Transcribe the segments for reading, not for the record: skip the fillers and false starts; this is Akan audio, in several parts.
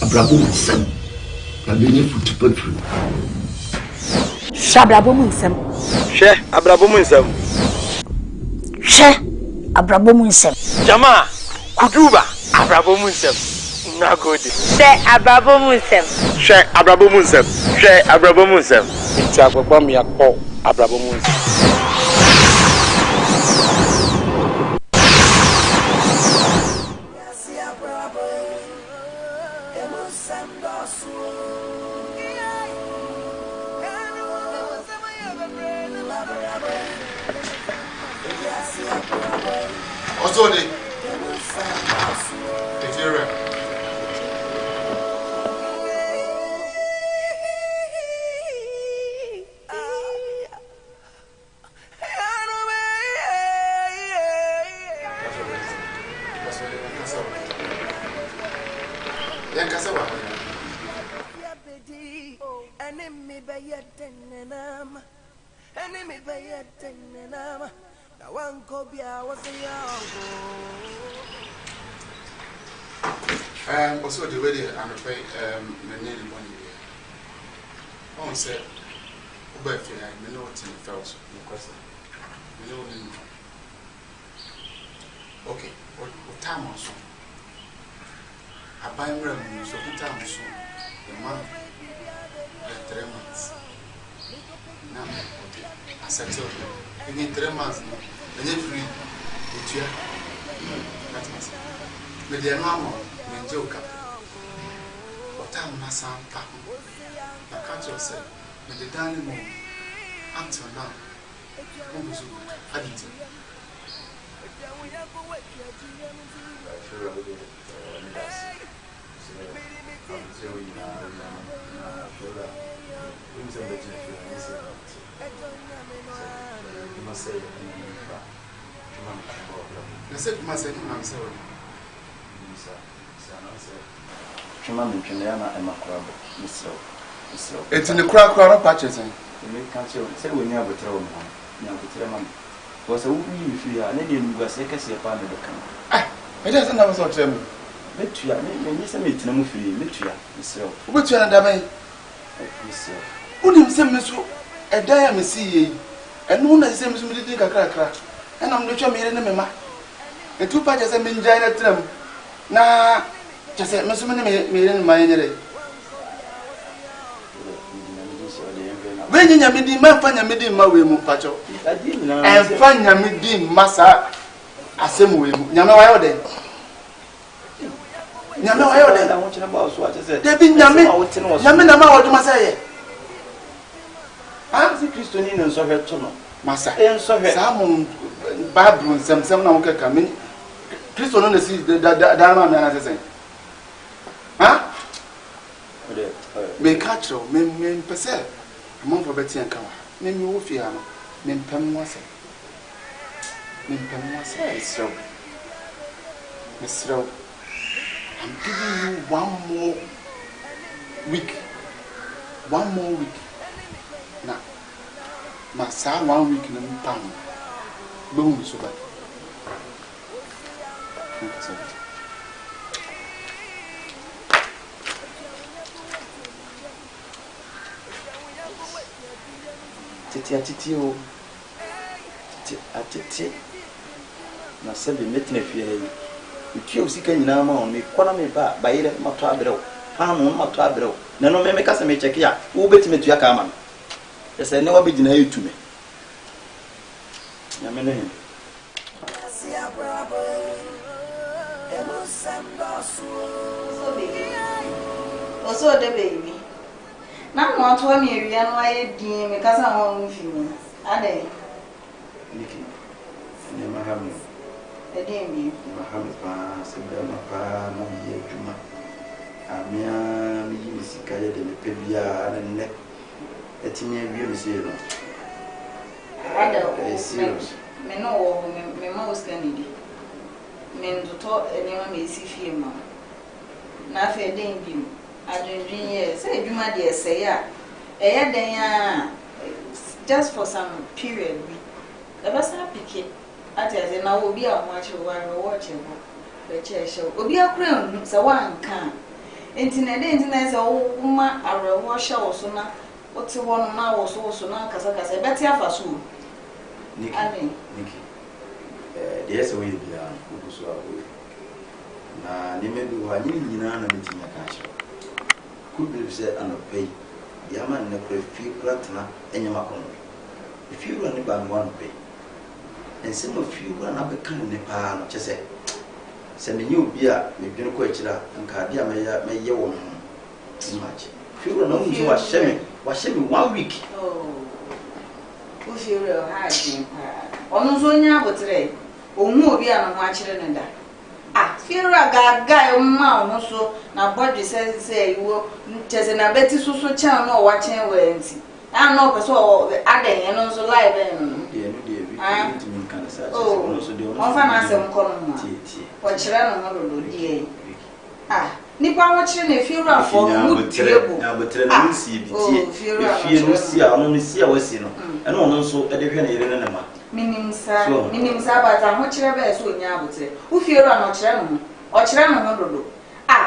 Abrabo Mu Nsem. Na beni futupatu. Abrabo Mu Nsem. Abrabo Mu Nsem. Abrabo Mu Nsem. Jama, kuduba Abrabo Mu Nsem. Nagode. Abrabo Mu Nsem. Abrabo Mu Nsem. Abrabo Mu Nsem. It's Abrabo mi akọ Abrabo Mu Nsem. Ozone. Etire. Also the way I'm afraid the nearly 1 year. Oh, said, but if you had me know what in the fellows, okay, what time also? I buy room, so good time also. The month, 3 months. Now, I said, so you need 3 months, and then free, but you that's my son. But the normal. Joker. What time my son pack? I can't yourself. With the dining room until now. I didn't. It's in the crowd patches. Say we never throw him. Was a woman if you are an Indian was a case upon the camp. It doesn't have so them. Litria, maybe some meat no free, Litria, myself. Which one am who didn't send me so a diamond see and no one has sent me to a crack. And I'm not sure me in the mema. The 2 patches have been giant them. Nah, just a Muslim made in my energy. When you made my fan, you made my way, Mupacho. And find your midi massa assembly. Yamawa then. Yamawa then. I want to know about what I said. There been Yamina or Masaya. I'm the Christian and so her tunnel. Massa and so her some Bible, some now come in. Christian on the sea, the diamond, as I say. Huh? May catch you, may per se. Among for Betty and Kawa. Name you Fiano. Name Pemwasa. Name Pemwasa. So, Miss Rowe, I'm giving you 1 more week. 1 more week. Now, my son 1 week in the pound. Boom, so bad. Titi, na sebe metne fie yi uti o sika nyina ma on me kona me ba bayire mato abrew anu mato abrew na no me kasa me check ya wo betime tu ya ka ma ese ne wa be gina yutume ya me no hin oso de baby na no to me ewia no aye din me kasa ho mfi mu ade niki ne mahamu edemi mahamu pa sebe ma pa na ye juma amia mi sika ye de pe bia na ne etimi awie mi se no ade serious me no wo me ma uskani di me ndoto enema me si fie ma na fe den bi adwendwen ye se adwuma de ese ya eye den ya just for some period we ebasa pike ati ase na obi a mo ache wa no watch go be che show obi akura se wan kan Internet internet o uma arewo hye wo so na wote wo no na wo so na kasa kasa beti afa so Niki Niki de ese we bia ko so awo na ni me bi wa ni nyina na beti nya ka hye ku bi se anopai ya man na ko fi platna enya makono if you run ba one pay and some of you run up a can ne pa no chese se me nyu bi a me dwene ko akira nka dia me ye wo much if you run no nso wa shemi 1 week oh o fi re ha din pa onu so nya abotre ohun obi a no ho akire ne da ah fi re ga ma onu so na body say iwo chese na beti so chan no wa chen we nti no person aden no so live en de no kan sa no so de on fa na asem ko no o kire no no do die nipa wo kire na fi ra for mu diebo abotre na nsi bi tie fi no si a no si a wasi no eno ono nso e de hwe na yere ne ma minim sa ba ta ho kire ba so nya abotre wo fi ra no kire no o kire no do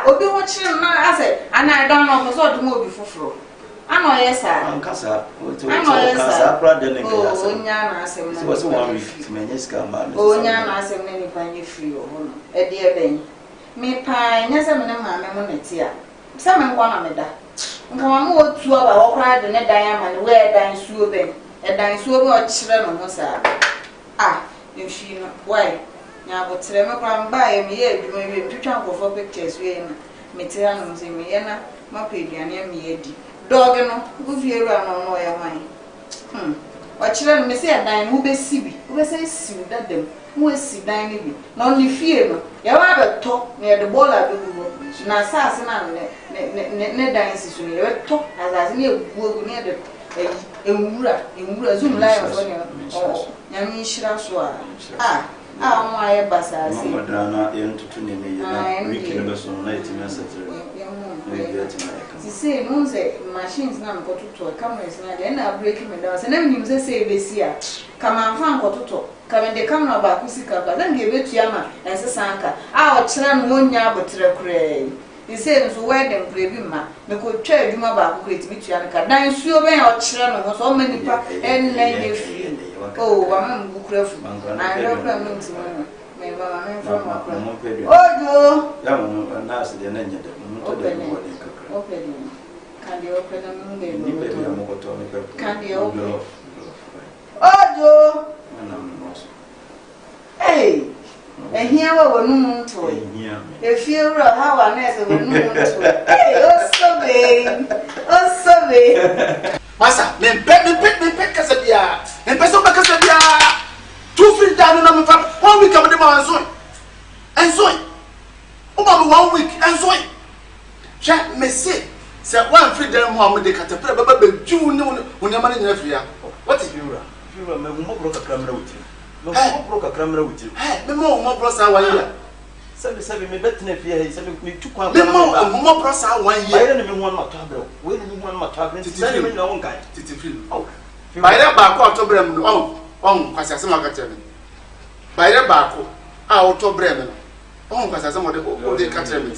obi wo kire na ase ana don no ko so do mo obi foforo ano yesa ankasa kasa brother ne kasa onya na asem na so 1 week me nyeska ma onya na asem na ni panye free o hono e de ben me pa nyesa me na ma me mo neti a se me nkwa na me da nka ma mo otu aba wo kra de ne dan ama ne we dan suo ben e dan suo be o kire no mo sa mfi no why nya botre me kwa mba e me ye adwuma we twitwa nkofo pictures we na me tira no se me ye na ma pa aduane me ye di dog no go fi era no ya wan o kire no me se dan no be sibi o be se sibi dadem mo esi dan ni bi na only fie no ya wa be to na de bola be gugu na sase na ne dan si so ya be to azase ne gugu ne de enwura zoom lion so ne nya mi shira so mo aye basase mo dana entutu ne me na wiki ne be so na etimi asetre si say no say machines na nkototo cameras na na break me down say na me say say be si a kama fa nkototo kama de camera ba kusika ba na nge betu ama ensesa anka o kire no onya abotre kure si say so where dem kure bi ma me ko twa adwuma ba ko etimi tua nka dan suo ben o kire no so o manipa en line free wa mam bukura fu na do kura mo ntimo me ba me from akura ojo ya mo na ase de na nya de mo to de mo de kakra open can you open na mo de ni be ya mo ko to ni pe can you open ojo na mo so ehia wa wonu nto efiewura ha wa na ese wonu nto o so be masa me pe kasa bia me pe so be kasa bia two free down na me fa 1 week am de ma enjoy o ba 1 week enjoy cha me say 1 free down mo am de katapra baba be ju ne woni ma nyina fia what is you me mo bro ka kamera wuti me mo bro ka kamera wuti me mo bro sa 1 year sabe me betne fia sabe me tu kwa me mo bro sa 1 year bayre ne me ho ma to abro we ne me ho ma to abro sabe me na won kai titi free bayre ba ko to brem no kwasi asema ka tell me bayre ba ko o to brem no kwasi asema o de ka tell me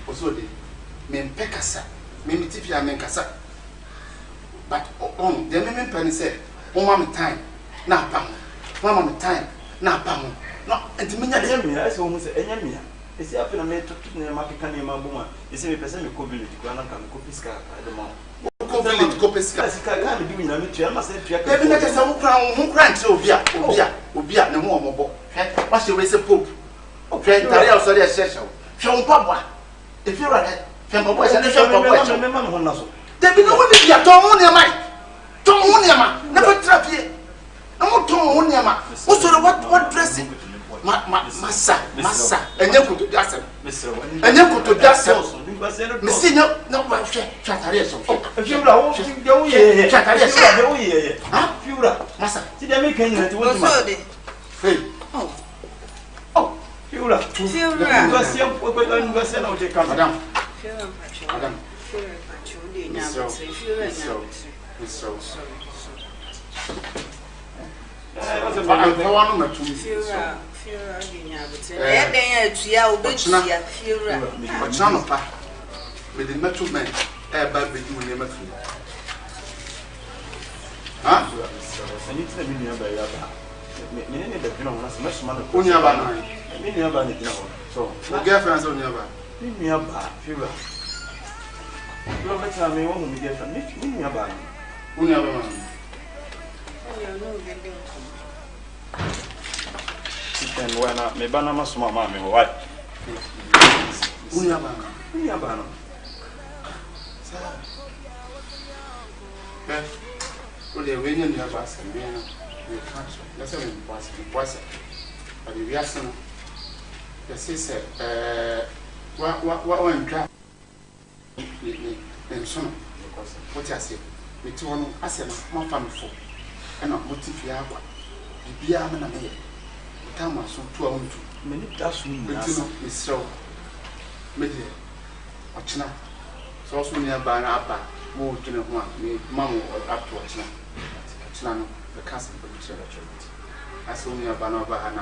osode me mpekasa me mitifia me nkasa but the me pen say mama time na pa mama me time na pa mo no enti menya de me ase wo se enya mia esi afena me tutu ne makeka ne mabuma esi me pese me kobility kwa na kan ko piska de ma ko village ko piska sika ka me bi nyina me tua ma se tua ka be me kasa wo kra ntre obi a ne ho omobo wa se we se pope o kra ntare o so de shesha hwe on pabwa if you right hwe pabwa se ne hwe pabwa me ma ho na so Debi no woni bia to ho ne mai to ho ne ma na betra fie na mo to ho ne ma wo so what dressing masa enye kuto biase enye kuto biase me si no wa hwe tratare so fiura wo de wo ye tratare so de wo ye ha fiura masa ti de me kan nyina ti wo ti ma hey fiura ngasi ngasi na o je kan madam Mas one or two. Fiora, then you are Fiora. But none of her. With the metal man, by the you never feel. Huh? I need to be nearby. You need to know much money. Only about 9. So, girlfriends on your back. Nearby, Fiora. You are better than me, won't be different. Nearby. Only about and when I may ban a small mammy, what? Only about only a winning your basket. You can't. That's a was. But if you ask them, the sister, what one trap? And son, what I say, we told him, I said, my family for, and not motive you have one. The beer and a maid. The time was so 2 many that's me, is so. Media, Ochina, so also nearby an upper, more to the one, me, mamma, up to Ochina. Ochina, the castle for the church. I saw near Banova and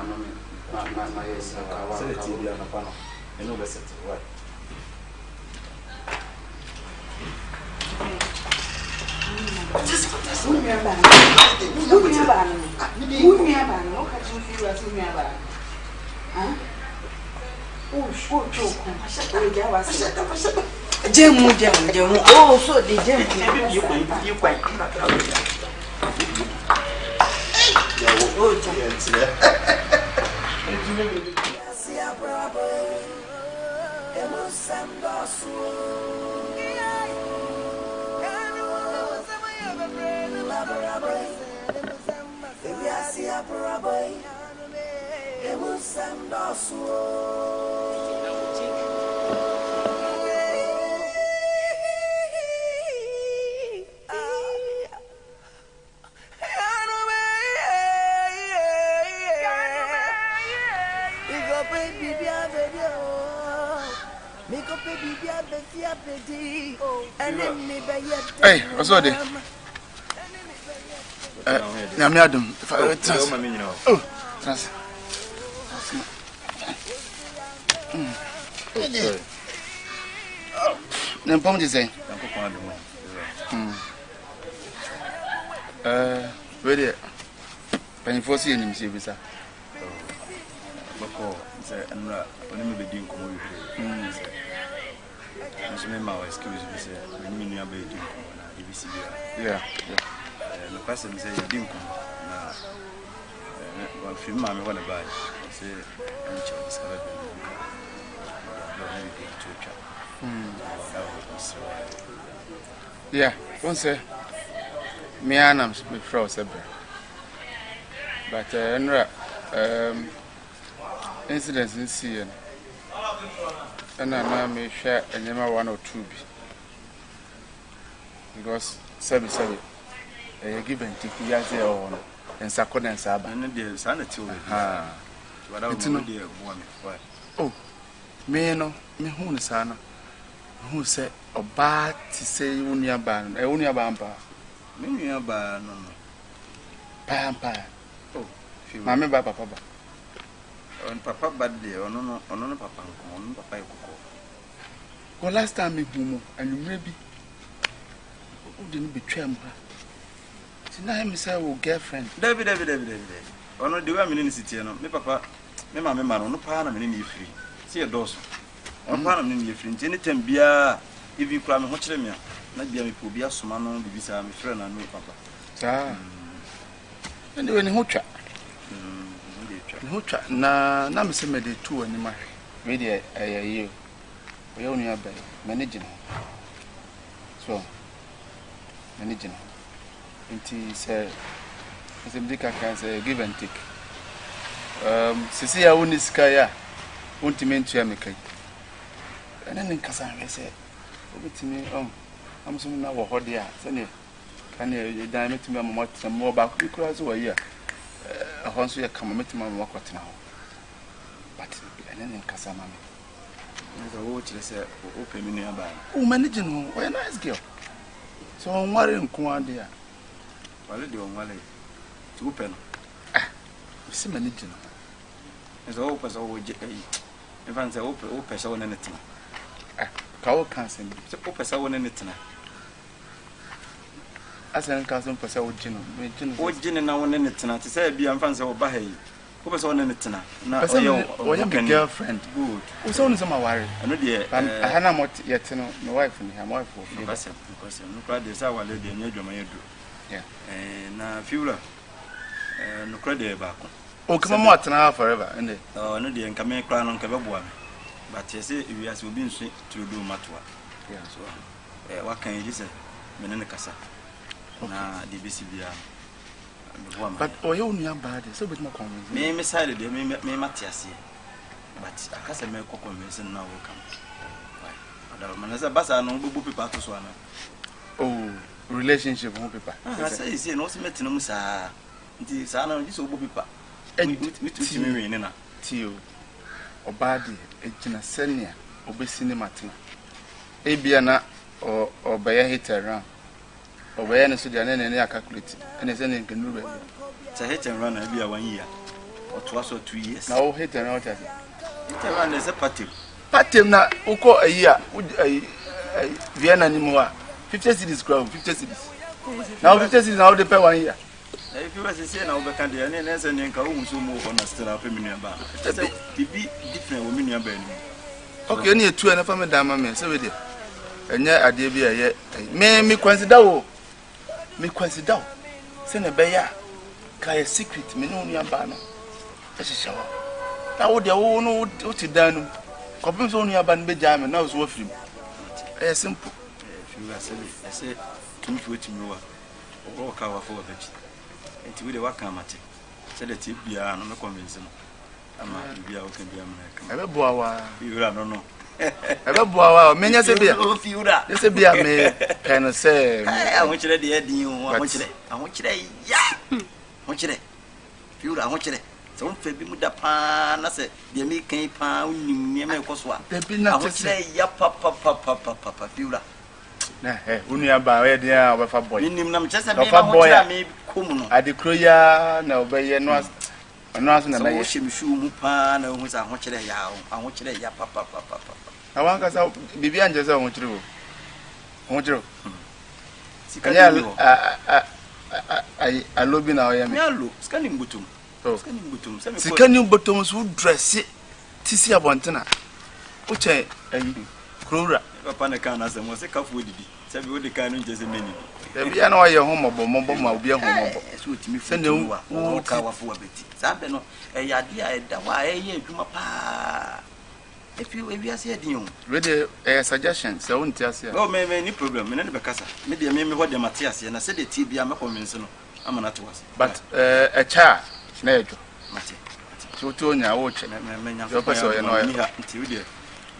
my yes, I said it on a panel. And no less, what? Jemu. Oh, so the jemu. You quite. Hey, what's all day? I'm Adam. Oh, that's. Then Pom to say. Ready? Penny for seeing him, see, sir. Bako, I'm not only be doing come with you. So my excuse me, say, when you are being yeah. The person say you didn't come. Now, one few mammy want to buy. Say, I'm discovered. Yeah, don't say me and I'm with Frau Seber. But incidents in seeing and I may share a number 1 or 2 because 7 a given ticket as their own and Sakon and Saba and the sanity. Oh, me no, me who is Anna who said a bad to say Unia Ban, Unia Bampa. Many about Pampa. Oh, Mamma Papa. On Papa bad day or no, Papa, on Papa. Well, last time me whom and you maybe didn't betray him. Tonight, Miss our girlfriend. David. Or not the women in the city, no, me Papa, me mamma, no pan, and any free. See a dose. On pan and any free. Anytime beer, if you climb, watch them, not be a pobia, Sumano, the visa, my friend, and me Papa. Ah, and when Hocha. Hocha, na me say me de 2 and my ready a year. We only have managing. So, managing. It is a big can give and take. Cecilia won this sky, won't mean to America. And then in Casan, I said, over to me, I'm soon now what they are. Can you dine to me some more back because over here? A horse will come and meet my walk now. But, and then in Casan. Open nearby. Oh, managing, a nice girl. So I'm worrying, Quandia. Well, do one to open. see many gin. As all person would if I say open person in it. Cow can't send me. So person in it. As an cousin for so gin. What gin and now in it to say be and fancy or Bahay. Who was on in it now? Or your girlfriend. Good. Who's only some worry. I know dear. I had not yet to know my wife and her wife. Because there's our lady and your man. Yeah. And now, Fula. No credit back. Oh, come on, now forever, and it. Oh, no, dear, and come and crown on Cababua. But you say we have been sweet to do Matua. Yeah, so what can you say? Menenacasa. Now, the BCBR. But you bad, so bit more common. Me decided, me Matthias. But I can't make a convincing now will come. Why? As a bass, I know people to Swana. Oh, relationship with people. I say, you see, no meeting, sir. This I know this will be pa. With me in Tio or body, a Genasenia, or be cinematic. Abiana or by a hit around. Or by any Sudan and any calculate, and as any can do it. It's a hit and run every 1 year or 2 or 2 years. Now hit and out as it around as a party. Party now, who call a year would a Vienna anymore. 50 cities ground, 50 cities. Now 50 cities now they pay 1 year. If you was saying now, back and the NS and Yanka, so more on a still feminine bar. Be different women. Okay, only 2 and a family dama, so we did. And yet, I did be a year. May me consider me consider. Send a bear, cry a secret, me no near banner. As a shower. Now, would your own what you done? Coppins only a band be jam and now is worth him. A simple. If you are silly, I say, come to it, you are walk our for the and we work at it. Said that if you are not convincing, I'm not be out can be American. Ever boa, you don't know. Ever boa, many as a beer. There's a beer, may can say, I want you to the idea. I want you to, yeah. Want you to, Fura, I want you to. So, Fabi with the pan, I said, the American pan, near my Coswa. They be not to say, ya papa, Fura. Only about a dear with a boy. In just a boy, I may come. I declare no, but you're not. I'm not in a motion, shoe, pan, and was I want you to yaw. I want you to ya papa. I want us out, Bibian just I want you. I want you. I love you now. I am yellow, scanning bottom. Scanning bottom. Scanning bottoms would dress it. Tissia Bontana. Which I Crura. Upon the can as I was a cup with it. Said we can just a minute. There be an oil home of Bomba will be a home. Sweet me, send you all cover for a bit. Sabino, a yadia, why a pa. If you are said you ready a suggestion, so won't tell you. Oh, may any problem in any Bacassa. Maybe I may what the Matthias and I said the TV I'm a convincing. I'm not to us. But a child, Snake. So, Tonya, watch and your person, and I until you did.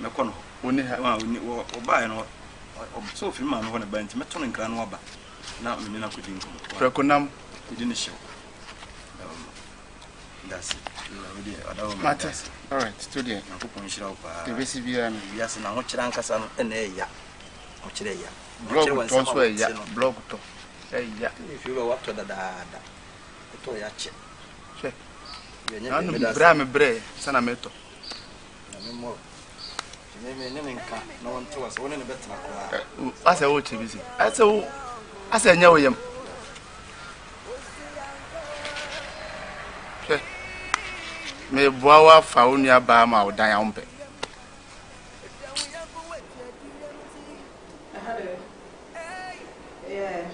Macono. Only or buy an so few man on a bench, Meton and Granwaba. Now, we never could income. Preconam, we didn't show. That's it. Matters. All right, studio. The VCB and yes, and I want Chirankas and a ya. Watch it, ya. Blog also a ya. Blog to a ya. If you go up to the dada, the toya check. Check. Bram Bray, Sanameto. No one to us, one in a better. As I watch busy. As I know him. Me boa faunia bama o dayampe. Yeah.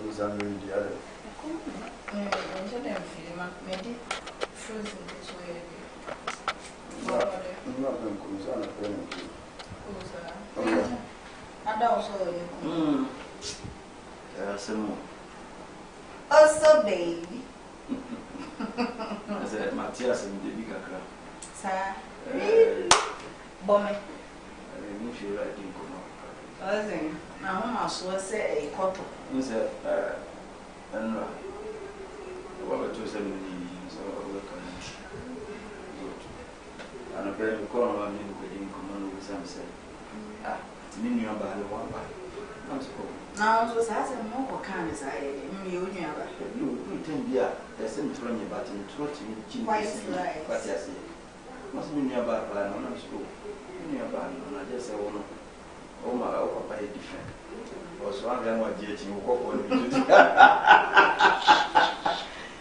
those are really the other. Also, baby. I said, Matthias and the big crack. Sir, Bommy. I feel like you come I think now I saw say a couple. He said, and what to 7 years or and a very corner of me within command with some say, ah, it's me about one by. Now, it was as a more kind as I knew. You think, yeah, there's some funny, but in truth, you Quite right. But yes, must be nearby, but I'm not school. Nearby, and I just say, oh, my, oh, papa, different. Also, I'm going to get you walk on me.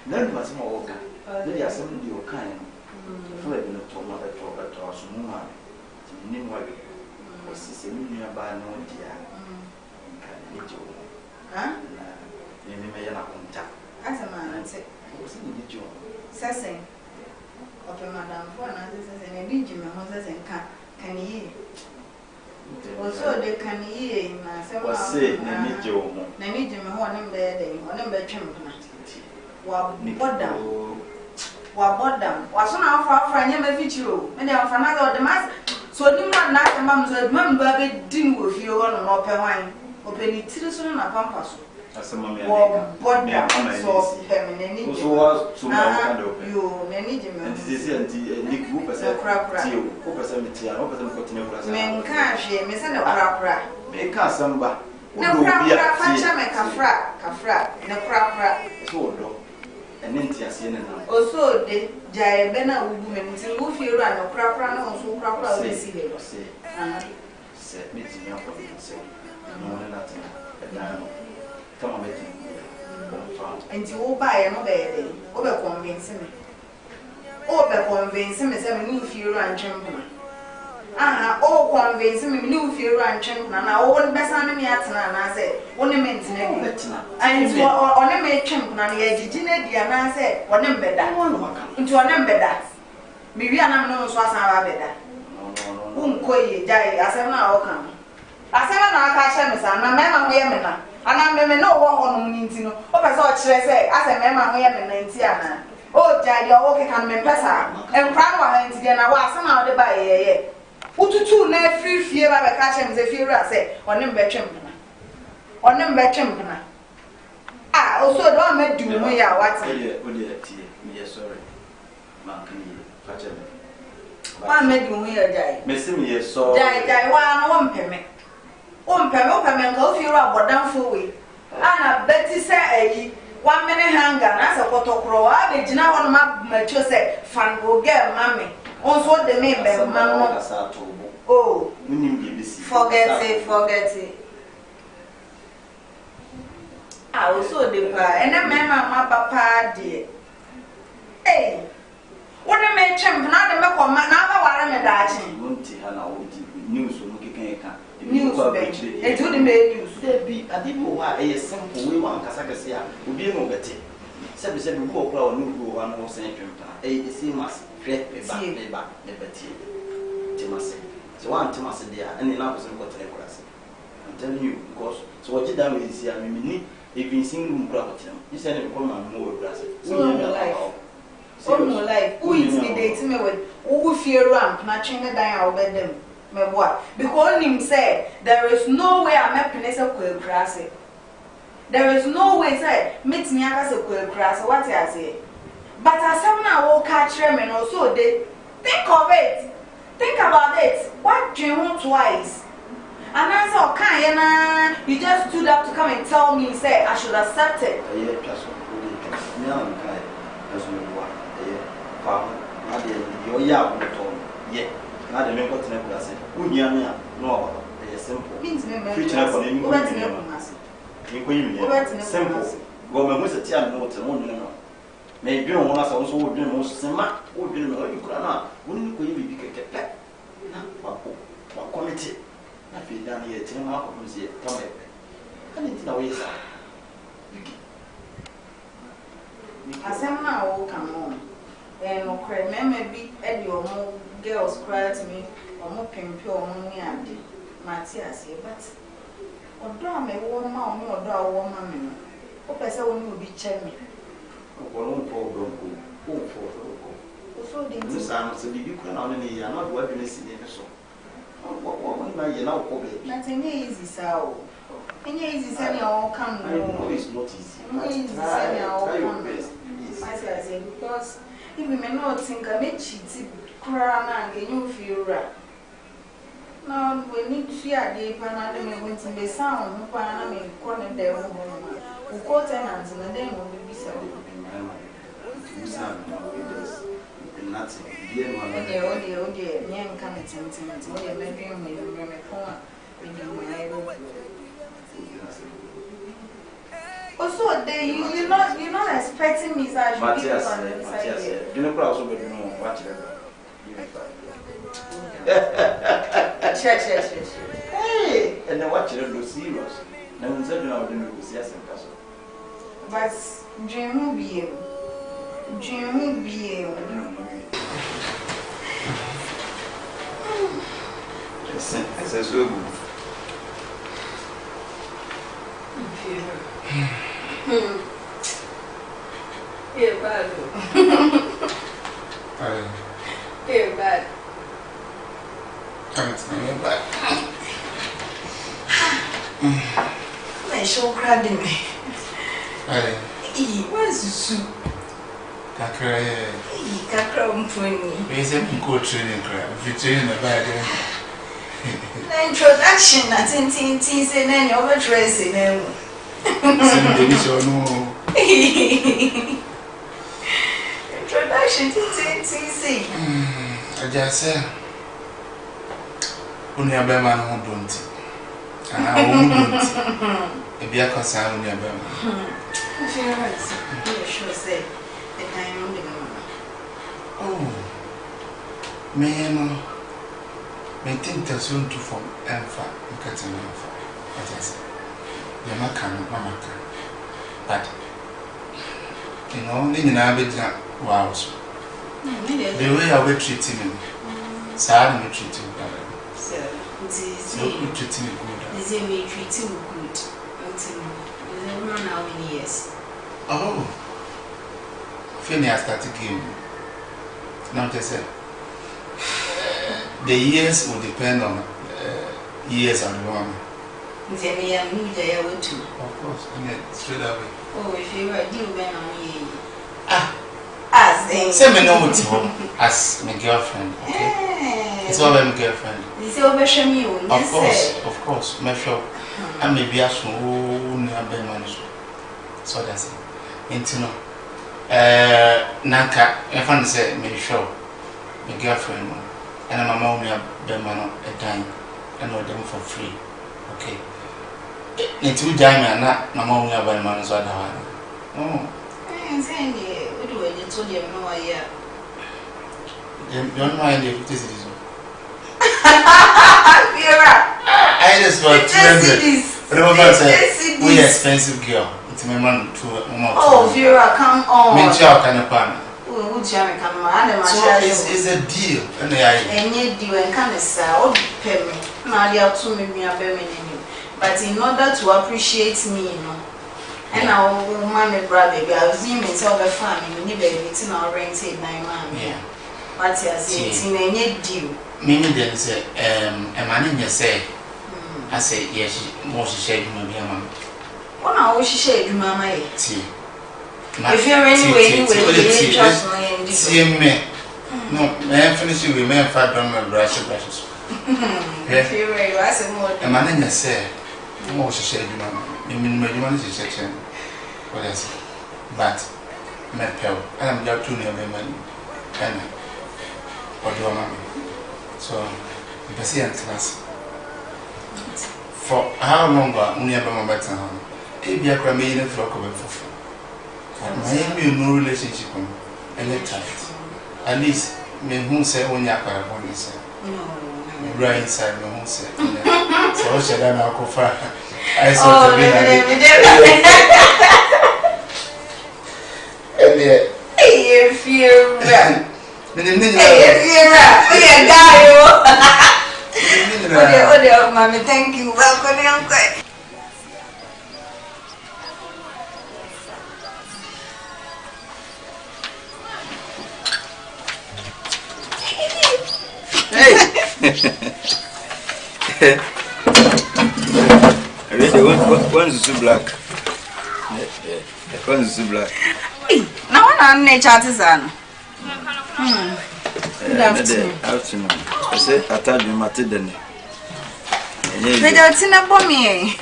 None was more okay. They are some of your kind. Fred no to mother talk at us, Mumma. Meanwhile, was a nearby no dear. Huh? You may not contact. As a man, I said, Sassing. Okay, Madame, for another, and a legion of Moses and can ye? Also, they can ye, myself say, Namijo, Namijo, one in bed, one in bed, champion. What down? What down? Was on our far friend, you, and they are for another the mass. So, do not knock the mam's mum, baby, didn't with you on an open wine. Open it to the son of a pampas. As a mamma, what down? So, feminine. So was so you, Nanny, and this is Nick Hooper said, crap, Hooper Cemetery, and Hooper Cemetery. Men can't share, Miss and a crap. Make us some back. No crap, Fancha make a frat, no crap. So, and then Tia Siena. Also, the Jayabena woman, who feel run a crap, and so crap, say, said, meeting up on the same. No, nothing. Come on, and you buy an obey, over convincing me. Over convincing me, some new fear and champion. Oh, convincing me, new fear and champion. And I won't best on me at and I said, only maintain it. And you are on a maid champion, and the edging it, and I said, one number that. Into a number that. Maybe I'm not so as I better. Uncoy, die, as I'm now come. As I'm not catching me, son, and I'm a and I may know what on Nintino. Oh, I saw say, as a man, I am in Nantiana. Oh, Daddy, you're walking on me, Pessa, and Crown and together. I was somehow the by a who to two net free fear by catching the fear, I say, on them bedroom. On them bedroom. Ah, also, don't make do me. What's it? Sorry, one made you here, die. Missing me, so die, one payment. Pemmy, go feel about down for we. Anna Betty say, 1 minute hanger, as a photocro. I did not want my mature say, fan go get mammy. Also, the main bell, mamma. Oh, forget it. I also the pie, and a man, my papa, dear. Hey, what a man champ, not a milk or man, now I'm a dashing. Won't he have news from news it would make news. There be a deep why a simple way one Casacassia would be no better. 7 go or no go one more century. A same as create me back, never tea. Timasi. So one Timasi there, and the numbers of what I'm telling you, because so what you done is here, I mean, if you sing room crowd, you send him come and more grass. So no life. Who is me dating me with who fear ramp, matching the dial over them. Because him said there is no way I'm a penis of quail grass. There is no way, say, meet me as a quail grass, what I say. But as someone will catch them and also they think of it. Think about it. What do you want twice? And I said, okay, you just stood up to come and tell me, say, I should accept it. Yeah. Now the men got to never say, no, simple. Future for the simple. Government was a tier note and one. Maybe on us also would do most sema, would be no you could not. Wouldn't we be a pet? What committee? I feel down here, 10 hours, come back. I didn't know asem na wo kan mo no kre meme bi e de omo girls cry to me omo pempe omo ni ade Matias but odo amewo ma omo odo awo ma me o pese woni obi che me o no po bronco o fo so de nti sa no se bibi kwa na one ne ya na do adwene si ne so o na ye na ko be na tenye easy sa o enye easy sa ni o kan no it's not easy easy sa ni o kan Matias because if me no think I me cheat kura na ngenyu fiura na we need to hear the pana me want to be sound pana me ko ne de wo wo ko tenant na dem wo be bisa Ode, nyen kan tintin, ode me dream me phone, we do my also, you're not expecting me that I should be on the side. You know, also, but you know, watch it. Hey, and then watch it, do serious. Now, we said, you know, we do see us in castle. But dream will be able. It's a so good. Yeah, bad. Yeah, bad. Can't tell me back. My show cried in me. Where's the soup? Kakra. Kakra Mpuni. We say we go training crap. If you train the bad. The introduction, I think, say, then you're overdressing. Introduction, see. I just say, only a bear who don't. And I won't. If you are concerned, only a bear. You sure say the time on the mama. Oh, man, I think there's soon to form Alpha and Catherine Alpha. What I say, you're not coming, Mamma can. But, you know, then I will not wow. The way I will treat him, sad me treat him, so you treat him good. Is it me treat him good? Until how many years? Oh, Phineas started game. Now, they said the years will depend on years of the woman. Then I am new there too. Of course, straight away. Oh, if you are due when on me. As they say, me know as my girlfriend, okay? It's all my girlfriend. This is over me. Of course, my show. I may be a soon near managed. So that's it. Intino. Nanka, if I say, me show my girlfriend, and I'm a mommy of Bemano a dime, and all them for free. Okay. It's 2 diamonds, not my mommy of Bemano's other one. Oh, what do I told you? No, I don't mind if this is. I just want to remember, we expensive girl. It's my man to oh, Vera, come on. Me chow kind of pan. Who Jamie come on? So it's a deal. And you do and kind of say, oh, pay me. Now they are to me, a very many. But in order to appreciate me, you know, and our mommy, brother, I was in the family, we need a our rented 9 months. Yeah. But yes, it's in a deal. Mimi then say, a man in your say, I say, yes, more she said, maybe a man. One hour she said, Mamma, tea. If you're anyway, you will trust me. See me. No, man, finish with me and 5 dollars brushes. If you were, I said, more. A man in your say, more she said, you mean, you want to section. What is it? But, my pal, and I'm just 2 near my money. And, or do a mammy. So, you can see a class. For how long are we never better? Maybe I can make a flock of a fufu. Maybe no relationship and a tight. At least, me who say when you are going to say. No, right inside me who say. So, should I now go far? I saw the Mommy, thank you. Welcome, uncle. One's too black. One's too black. Now I'm nature artisan. Good afternoon. I said, I told you, Matidani. They don't see a bommy.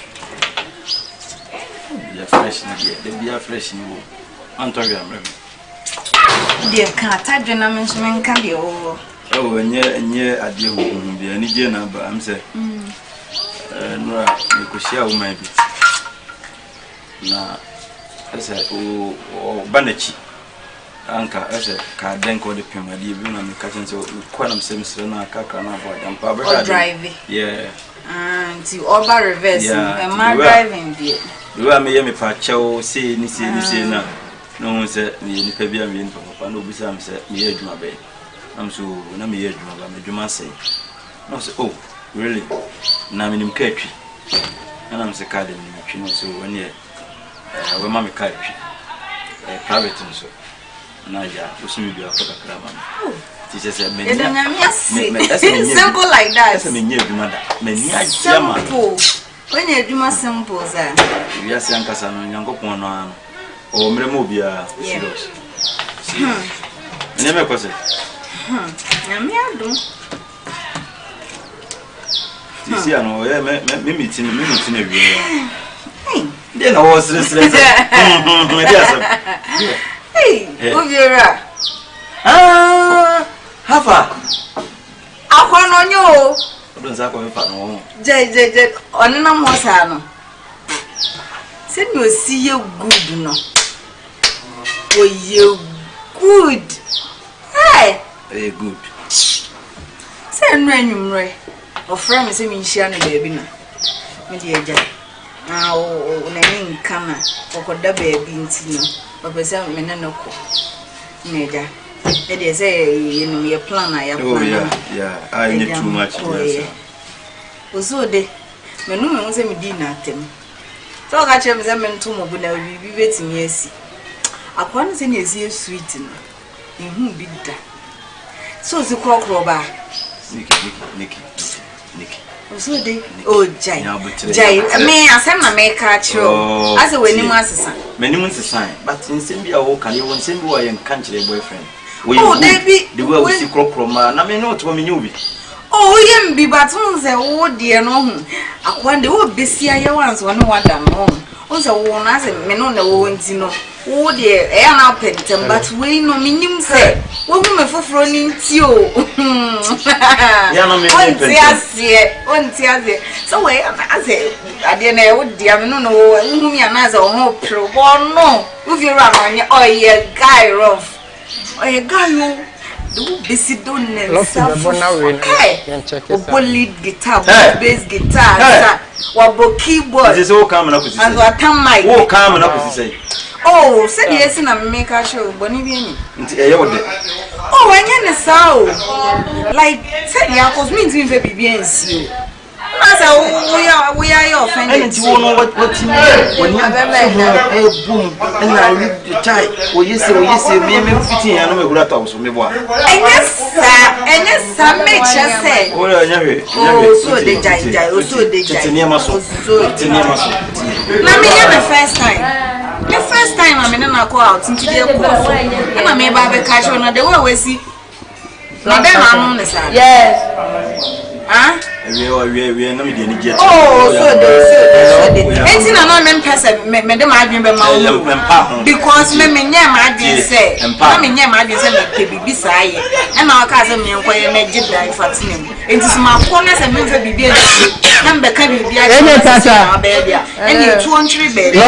You're fresh, they be a fresh new. Antonio, dear cat, I don't know, can be over. Oh, and yeah, I deal with the Nigerian, but I'm saying, no, you could share with my bit. Now, I said, oh, Banachi. Anka, I said, can't think of the payment, even on the catching so quantum seems to not car or driving. Yeah. And you over reverse, and my driving dear. You are me a patcho, say, say, now. No one said, me, Pebia, me, Papa, no, besides, said, me, my bay. I'm so, no, me, my say. No, say, oh, really? Now I'm in country. And I'm the cardinal, you know, so when you, when mammy country, private and so. Now, yeah, you see me be a proper teacher said, simple like that. I mean, you, mother, many simple. When you do my simple, sir. You are saying, Cassan, young one or Memobia, serious. Never was it. You see, I know, meeting every year. Then I was listening. Hey, Uvira. Hafa. I want on you. Don't say I'm fine. J. On a mosano. Send you see you good, no. Oh, you good. Hey, very good. Send random ray. Or from a semi shiny baby. My dear Jack. Oh, name Kana, or could that be a bean, or present Menanoco. Neda. It is a plan I have. Oh, yeah, I need too much. So they, Manu was a medina at him. So I got him them to Mobuna, we waiting, yes. I can't say is sweet in whom be that. So the crock robber. Nicky. So they, oh, Jay, me, I send my make catch you as a winning master. Many months a sign, but in Simbia, can you want Simbu and country boyfriend? Oh, they be the way we see crop from man. I mean, not woman you be. Oh, you be but oh, dear, no. I wonder what be see I once one more. Also, one as a man on the wounds, you know. Oh, dear, I am penitent, but we no minimum say, what woman for running to you. So, I say, I didn't know, dear, no, whom you another hope pro. No, if you run on your oil, guy rough. Oh, a guy who busy don't lead guitar, bass guitar, what keyboard is all coming up with and what time my walk coming up with say. Oh, said yes, and I make a show, Bonivian. Oh, I can't sound like said, Yakos means in baby BNC. We are your friend. And you know what you mean when you have a boom and I leave the tie. Well, you say, me fitting and I'm a house from me. And yes, some make sure say, oh, so they die, also they die. Let me have the first time. The first time I'm in a go out into the course, and I may have a catch on the way we see. Yes. Huh? We are not in the oh, so they. Anything I'm not person, Madam, I remember because me my dear say, and my dear say, beside, and our cousin me inquire magic die for him. It is my corners and member be there. Number can be a baby, and you 200 baby.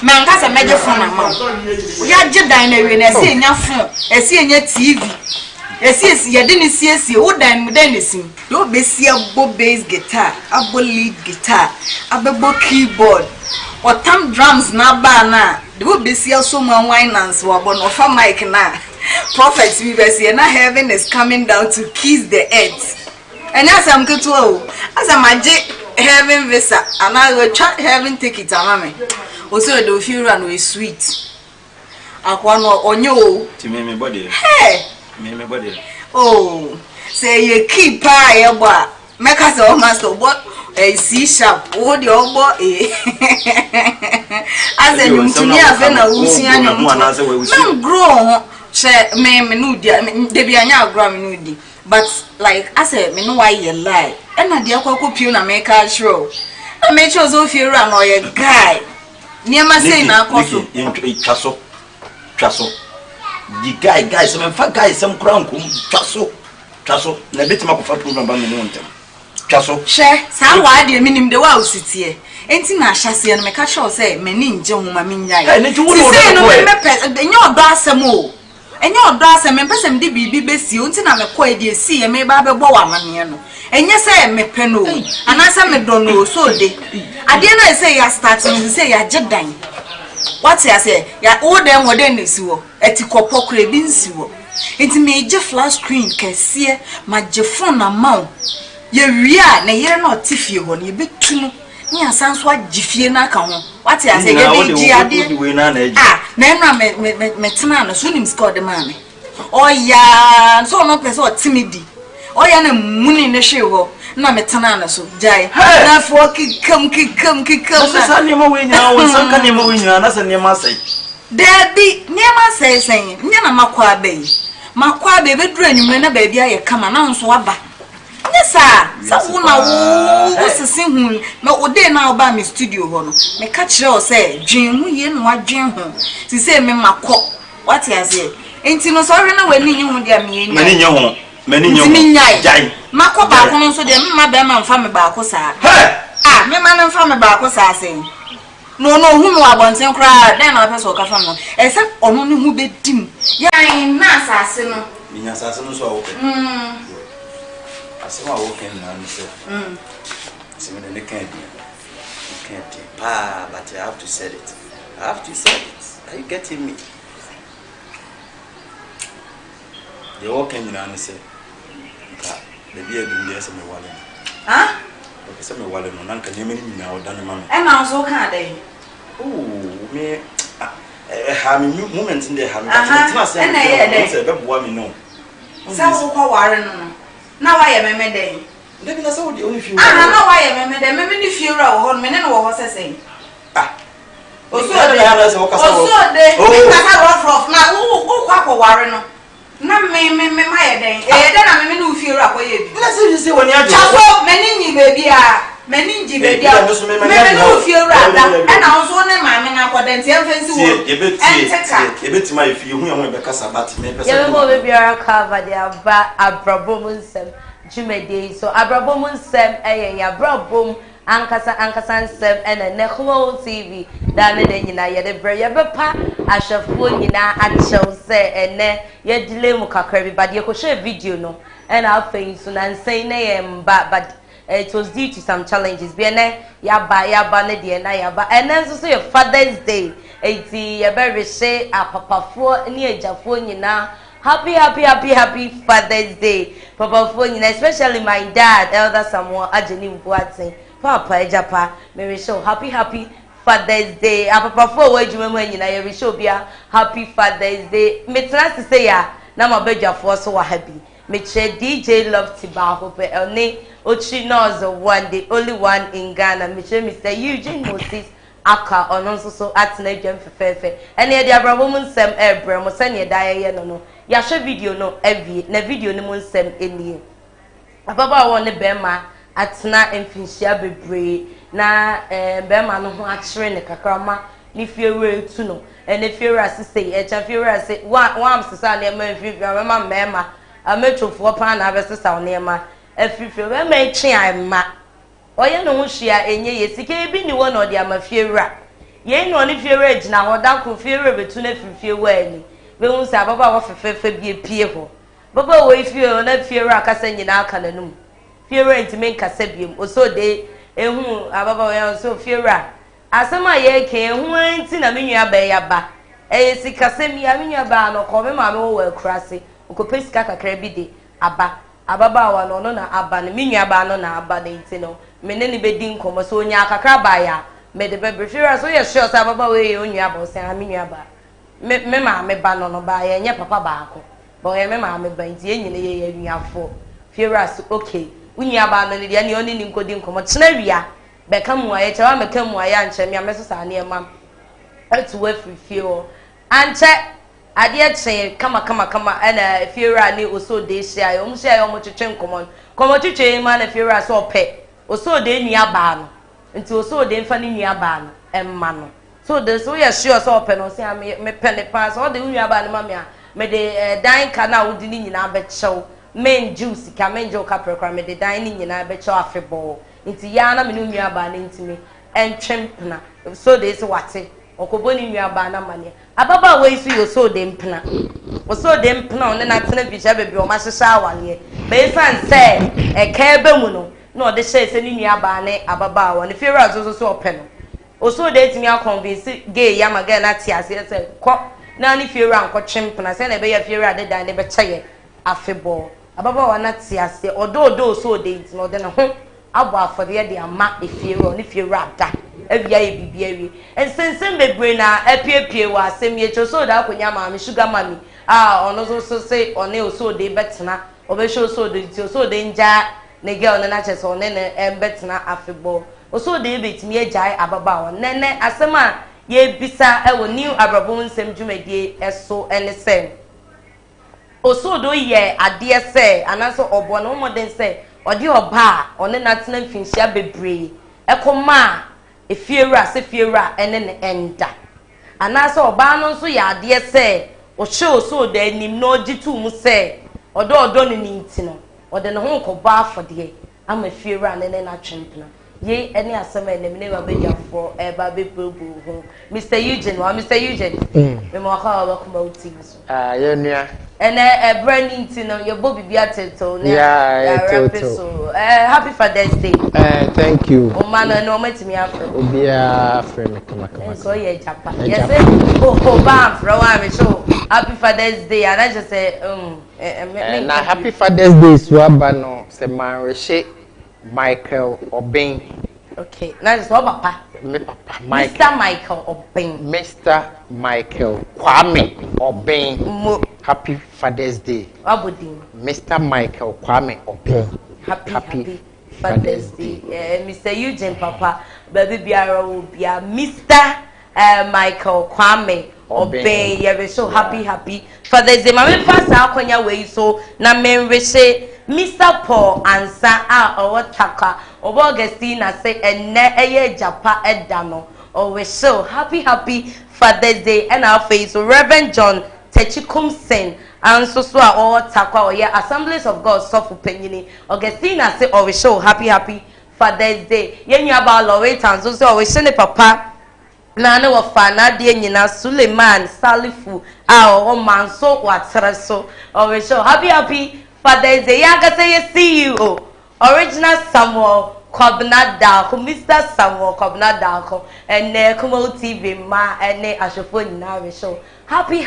Man has a major phone amount. We are just dining and I see enough phone, I see any TV. Yes, you didn't see what then sim. You be see a bass guitar, a lead guitar, a keyboard, or thumb drums na bana. The would be see someone wine and swab on of a mic na. Prophets we see na heaven is coming down to kiss the earth. And as I'm good to as a magic heaven visa, and I will try heaven ticket, mammy. Also, the feel run with sweet. I want on you to me body. Hey, me body. Oh, say you keep pie, boy. Make us all master what a C sharp, oh, the old boy. As a young to me, I've been a Lucy and one grow. Say, me menudi, Debiana Grammy. But, like I said, me know why you lie. And I dear cocoa puna make a show. I made sure so few run or a guy. Near my saying, I'll call you castle. The guy, some fat guys, some crown, castle. Na bit ma ko fa program ba me no ntem. Twaso. She, sa wa de minim de wa osutie. Enti na ahyase no me ka show say mani nje homa me nyai. Eh, ne twu no me pese enye odo asem o. Enye odo asem me pese me de bibi besi o enti na me ko e de esi e me ba be bo wa mane no. Enye say me pe no. Anasa me do no so de. Ade na say ya start me say ya jedan. What ya say? Ya o dem wo den nesi wo. Eti kopo kure bi nsi wo. Enti me je flash screen kese ma je phone na ma ye wia na ye na otifie ho na ye betu no ni asan so agifie na aka ho what ya say ye dey ji ade na me tena na so nim score the man oya so no person otimidi oya na muni ne hwe ho na me tena na so jai na fo kikam na sa ne ma we nya wo san ka ne ma we nya na sa ne ma sai Debbie, near my saying, Yana Makwa Bay. Makwa Bay, bedroom, and a baby, I come and so about. Yes, sir. Someone was a sing, no, day now by me studio. Me catch your say, Jim, we ain't what Jim home. To say, me, my cock. What I say? Ain't you no sorry no when you would get me? Many young, Mako back so them, my bema family back, sir. Ah, me man and family back, saying. No, who know about some cry, then I pass or come except on only who be dim. Ya in Nassassin. In Assassin, so open. I saw I walk in and said, Simon, you can't but I have to say it. Are you getting me? They walk in and say, the beer doing this in the wallet. Huh? Because I'm a wallet, no one can hear me now, done, mamma. And I was okay. Oh, me, having moments in the hand. And I said, woman, no. Some warren. Now I am a medday. Then I saw the only few. I know I am a medday, maybe if you're a woman and what was I saying? Ah, also, they have off now. Oh, Papa Warren. Not me, my day. Then I'm a new fear up. Let's see when you're just many baby. Meninji baby, I was feel rather, and I was on a man and what then tell fancy. A bit my few women because about me. Baby, I cover the Abrabo Mu Nsem, Jimmy Day. So Abrabo Mu Nsem, Abrabo Ankasa Nsem, and a Neclo TV. Dane de nyina ye de bre ye bepa ahwefo nyina achew se ene ye delay mu kakra bi bade ye ko share video no and afei so na nsen na ye mba but it was due to some challenges be ene ya ba ne de na ya ba ene so your Father's Day eti ye be rehye apapafo ne ejafo nyina happy Father's Day papafo nyina especially my dad Elder Samuel Ajeni Mbuaten papa ejapa me show happy Father's Day. Papa for where you when you na show bia happy Father's Day. Me trust to say ya na my beja for so happy. Me che DJ Love Tiba hope elne ochi knows one the only one in Ghana. Me che Mr. Eugene Moses aka onon so atena dwam fefefe. Ene ye de Abrabo Mu Nsem ebre mo sane da ye no. Ya hwe video no evie na video no mu nsem enie. Papa won ne bema atena emfinhia bebre na bema no ho akire ne kakrama ni fiewe tu no ene fiewe asise e cha fiewe ase wa sisa na ema fiewe bema ametofo pa na abesisa na ema afifie bema echi ama oye no ho hia enye ye sike bi ni wo na odi ama fiewe ye no ni fiewe agina ho da ko fiewe betu na fifie wa ani be hu se ababa wo fefefe bi epie ho Baba we feel na fiera akasa nyina aka nanum. Fiera ntime nkasa biem. Oso de ehu ababa we so fiera. Asema ye ke ehu anti na menua ba ya ba. Sikasem ya menua ba no ko me ma me wo akurase. Okope sika kakra bi de aba. Ababa wa no na aba ne menua ba no na aba de nti no. Me ne bedi nkomo so onya kakra ba ya. Me de be fiera so ye sure sa ababa we onua ba so ha menua ba. Me ma me ba no ba ye nye papa ba ako. Boy me ma me ban ti enyine ye anuafo fieras okay unya ba no dia ne oni ni nkodi nkomo tena wia be ka mu aye chewa me ka mu aye anche me ameso sa ne ma etu wa fie o anche ade chen kama na fiera ni oso de hia yo mu hia yo mu twetwe nkomo komo twetwe ma na fiera so ope oso de nua ba no nti oso de mfa ni nua ba no emma no so de so ye sure so ope no se me pele pass o de nua ba no ma me a me de dan kana wudi ni nyina be chew men juice ka men jo ka prekra me de dan ni nyina be chew afebo nti ya na me no nua ba na ntimi entwempna so de se wate okobo ni nua ba na mane ababa we su yo so de mpna o so de mpna on na tena bisha bebe o ma hyehyɛ awale be san se e ka ebe mu no na o de hye se ni nua ba ne ababa wo ne fira so ope no o so de timi a convince gay ya maga na ti ase se ko na ni fiera anko twempna se na be ya fiera de dan de be kyeye afebo ababa wa na ti ase odo so de nti no de ne ho abo afode de ama efiera ni fiera da awia ye bibia wi ensensen bebre na apiepie wa asem ye cho so da akonya ma me sugar mami ono so se one so de betena obehwe so de ti so de nja ne girl na che so ne betena afebo so de betimi agai ababa wa nene asema ye bisa ewo new Abrabo Mu Nsem dwumadie eso ene se osodo ye ade se anaso obo no modern se ode oba one natena mfinhia bebre ekoma efiera se fiera ene ne enda anaso oba no nso ye ade se o hye osodo anim no gitu mu se odo ne nti no ode ne ho nkoba afode ama fiera ne na twempna ye any asema na me ba bedia for e ba be probo ho Mr. Eugene me mo ka ba kuma uti so ye nua ene brand nti no ye bo bibia teto ne teto happy Father's Day Thank you. o man no matimi afro Obia friend kama so ye japa yes o ba afro wa me so happy Father's Day and I just say na happy Father's Day so aba no se man reshe Michael Obeng. Okay, now it's what papa. Me papa Michael. Mr. Michael Obeng. Mr. Michael Kwame Obeng. Happy Father's Day. Abudin. Mr. Michael Kwame Obeng. Happy Father's Day. Mr. Eugene papa, baby biara will be Mr. Michael Kwame Obeng. Yeah, so happy Father's Day. Mama pasa akonya we so na menwese Mr. Paul ansa owotaka obo Augustina say enne eye japa edano o we so happy Father's Day and our face so Reverend John Techikumsen and so owotaka oye Assemblies of God sofu penyini Augustina say o we so happy Father's Day yenyu aba Loretta and so we say ne papa na ne wo fa na de nyina Suleiman Salifu o man so watre so o we so happy Father's Day, I say CEO, original Samuel Kobnada, Mr. Samuel Kobnada, and Kumo TV ma and Ashofo now show. Happy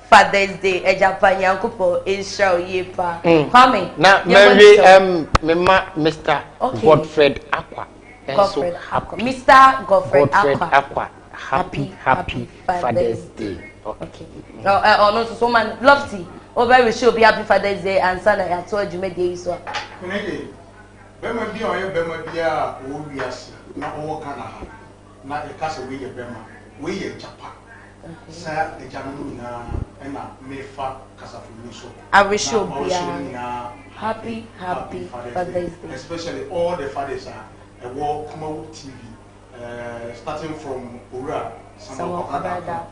Father's Day, a Japan Yankupo is show ye pa. Coming now, maybe Mr. Godfred Aqua. Mr. Godfred Aqua. Happy Father's Day. Okay. No, so man, lofty. Very sure be happy Father's Day and Sunday. I told you, maybe so. Bema bi oye bema bia o wiase na o kana ha na e kase we ye bema we ye japa sa e janu na e na me fa kasa fu so I wish you be happy Father's Day, especially all the fathers are e wo Kuma TV starting from Ura Samuel Kabada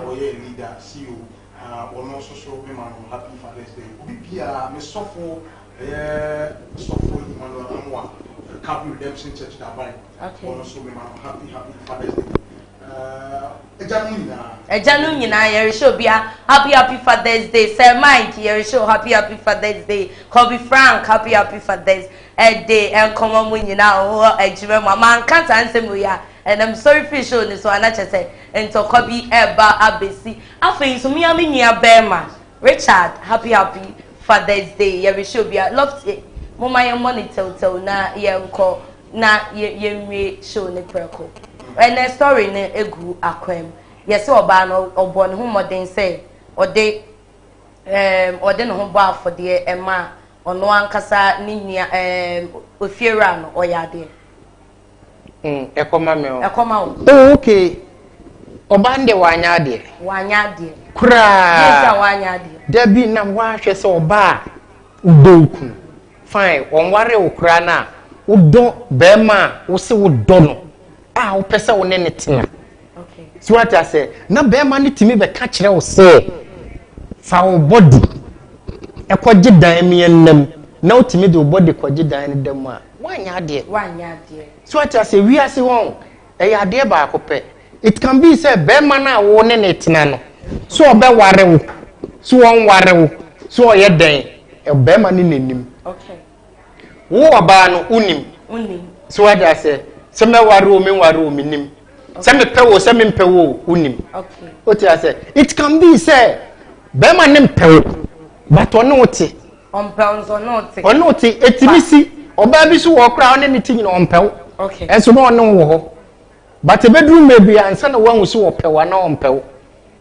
oye leader CEO one also so me man happy Father's Day bibia me sofo sofo Emmanuel Amwa Capital Redemption Church that by one also me man happy Father's Day Ejanu nyina yere show bia happy Father's Day. Sir Mike yere show happy Father's Day. Kobe Frank happy Father's Day. And come on nyina o ejime mama can't answer me ya. And I'm sorry for show this one I just say and to Kobe eba abesi. Afei so me ami nia Berma. Richard happy Father's Day. Yere show bia love it. Mama your money tell na ye nko na ye show ne preko. And the story ne egu akwem. Yes, oba no obo ne ho modern say ode no ho ba for de ema ono ankasa ni nua ofiera no oyade ekoma me o ekoma o okay oba nde wanyade kura yes wanyade dabi na wahwe se oba udoku fine onware okura na udo bema wo se udo no a wo pese wo ne netina. So what I say, na be man timi be ka kire wo say fa wo body e kwaje dan mi enam na wo timi de wo body kwaje dan ne dem a wanya ade so what I say we ase won e ya ade ba akopɛ it can be say be man na wo ne netina no so obe ware wo so won ware wo so ye dan e be man ne nanim okay wo oba no unim so what I say se me ware wo me ware wo minim. Some pewo, some pewo, unim. Okay. What I say? It can be say, Bema nem pewo, but or not. On pounds or not. Or not, it's missy, or babies who walk around anything on pewo. Okay. And so more no. But a bedroom may be and son of one who saw pewo and on pewo.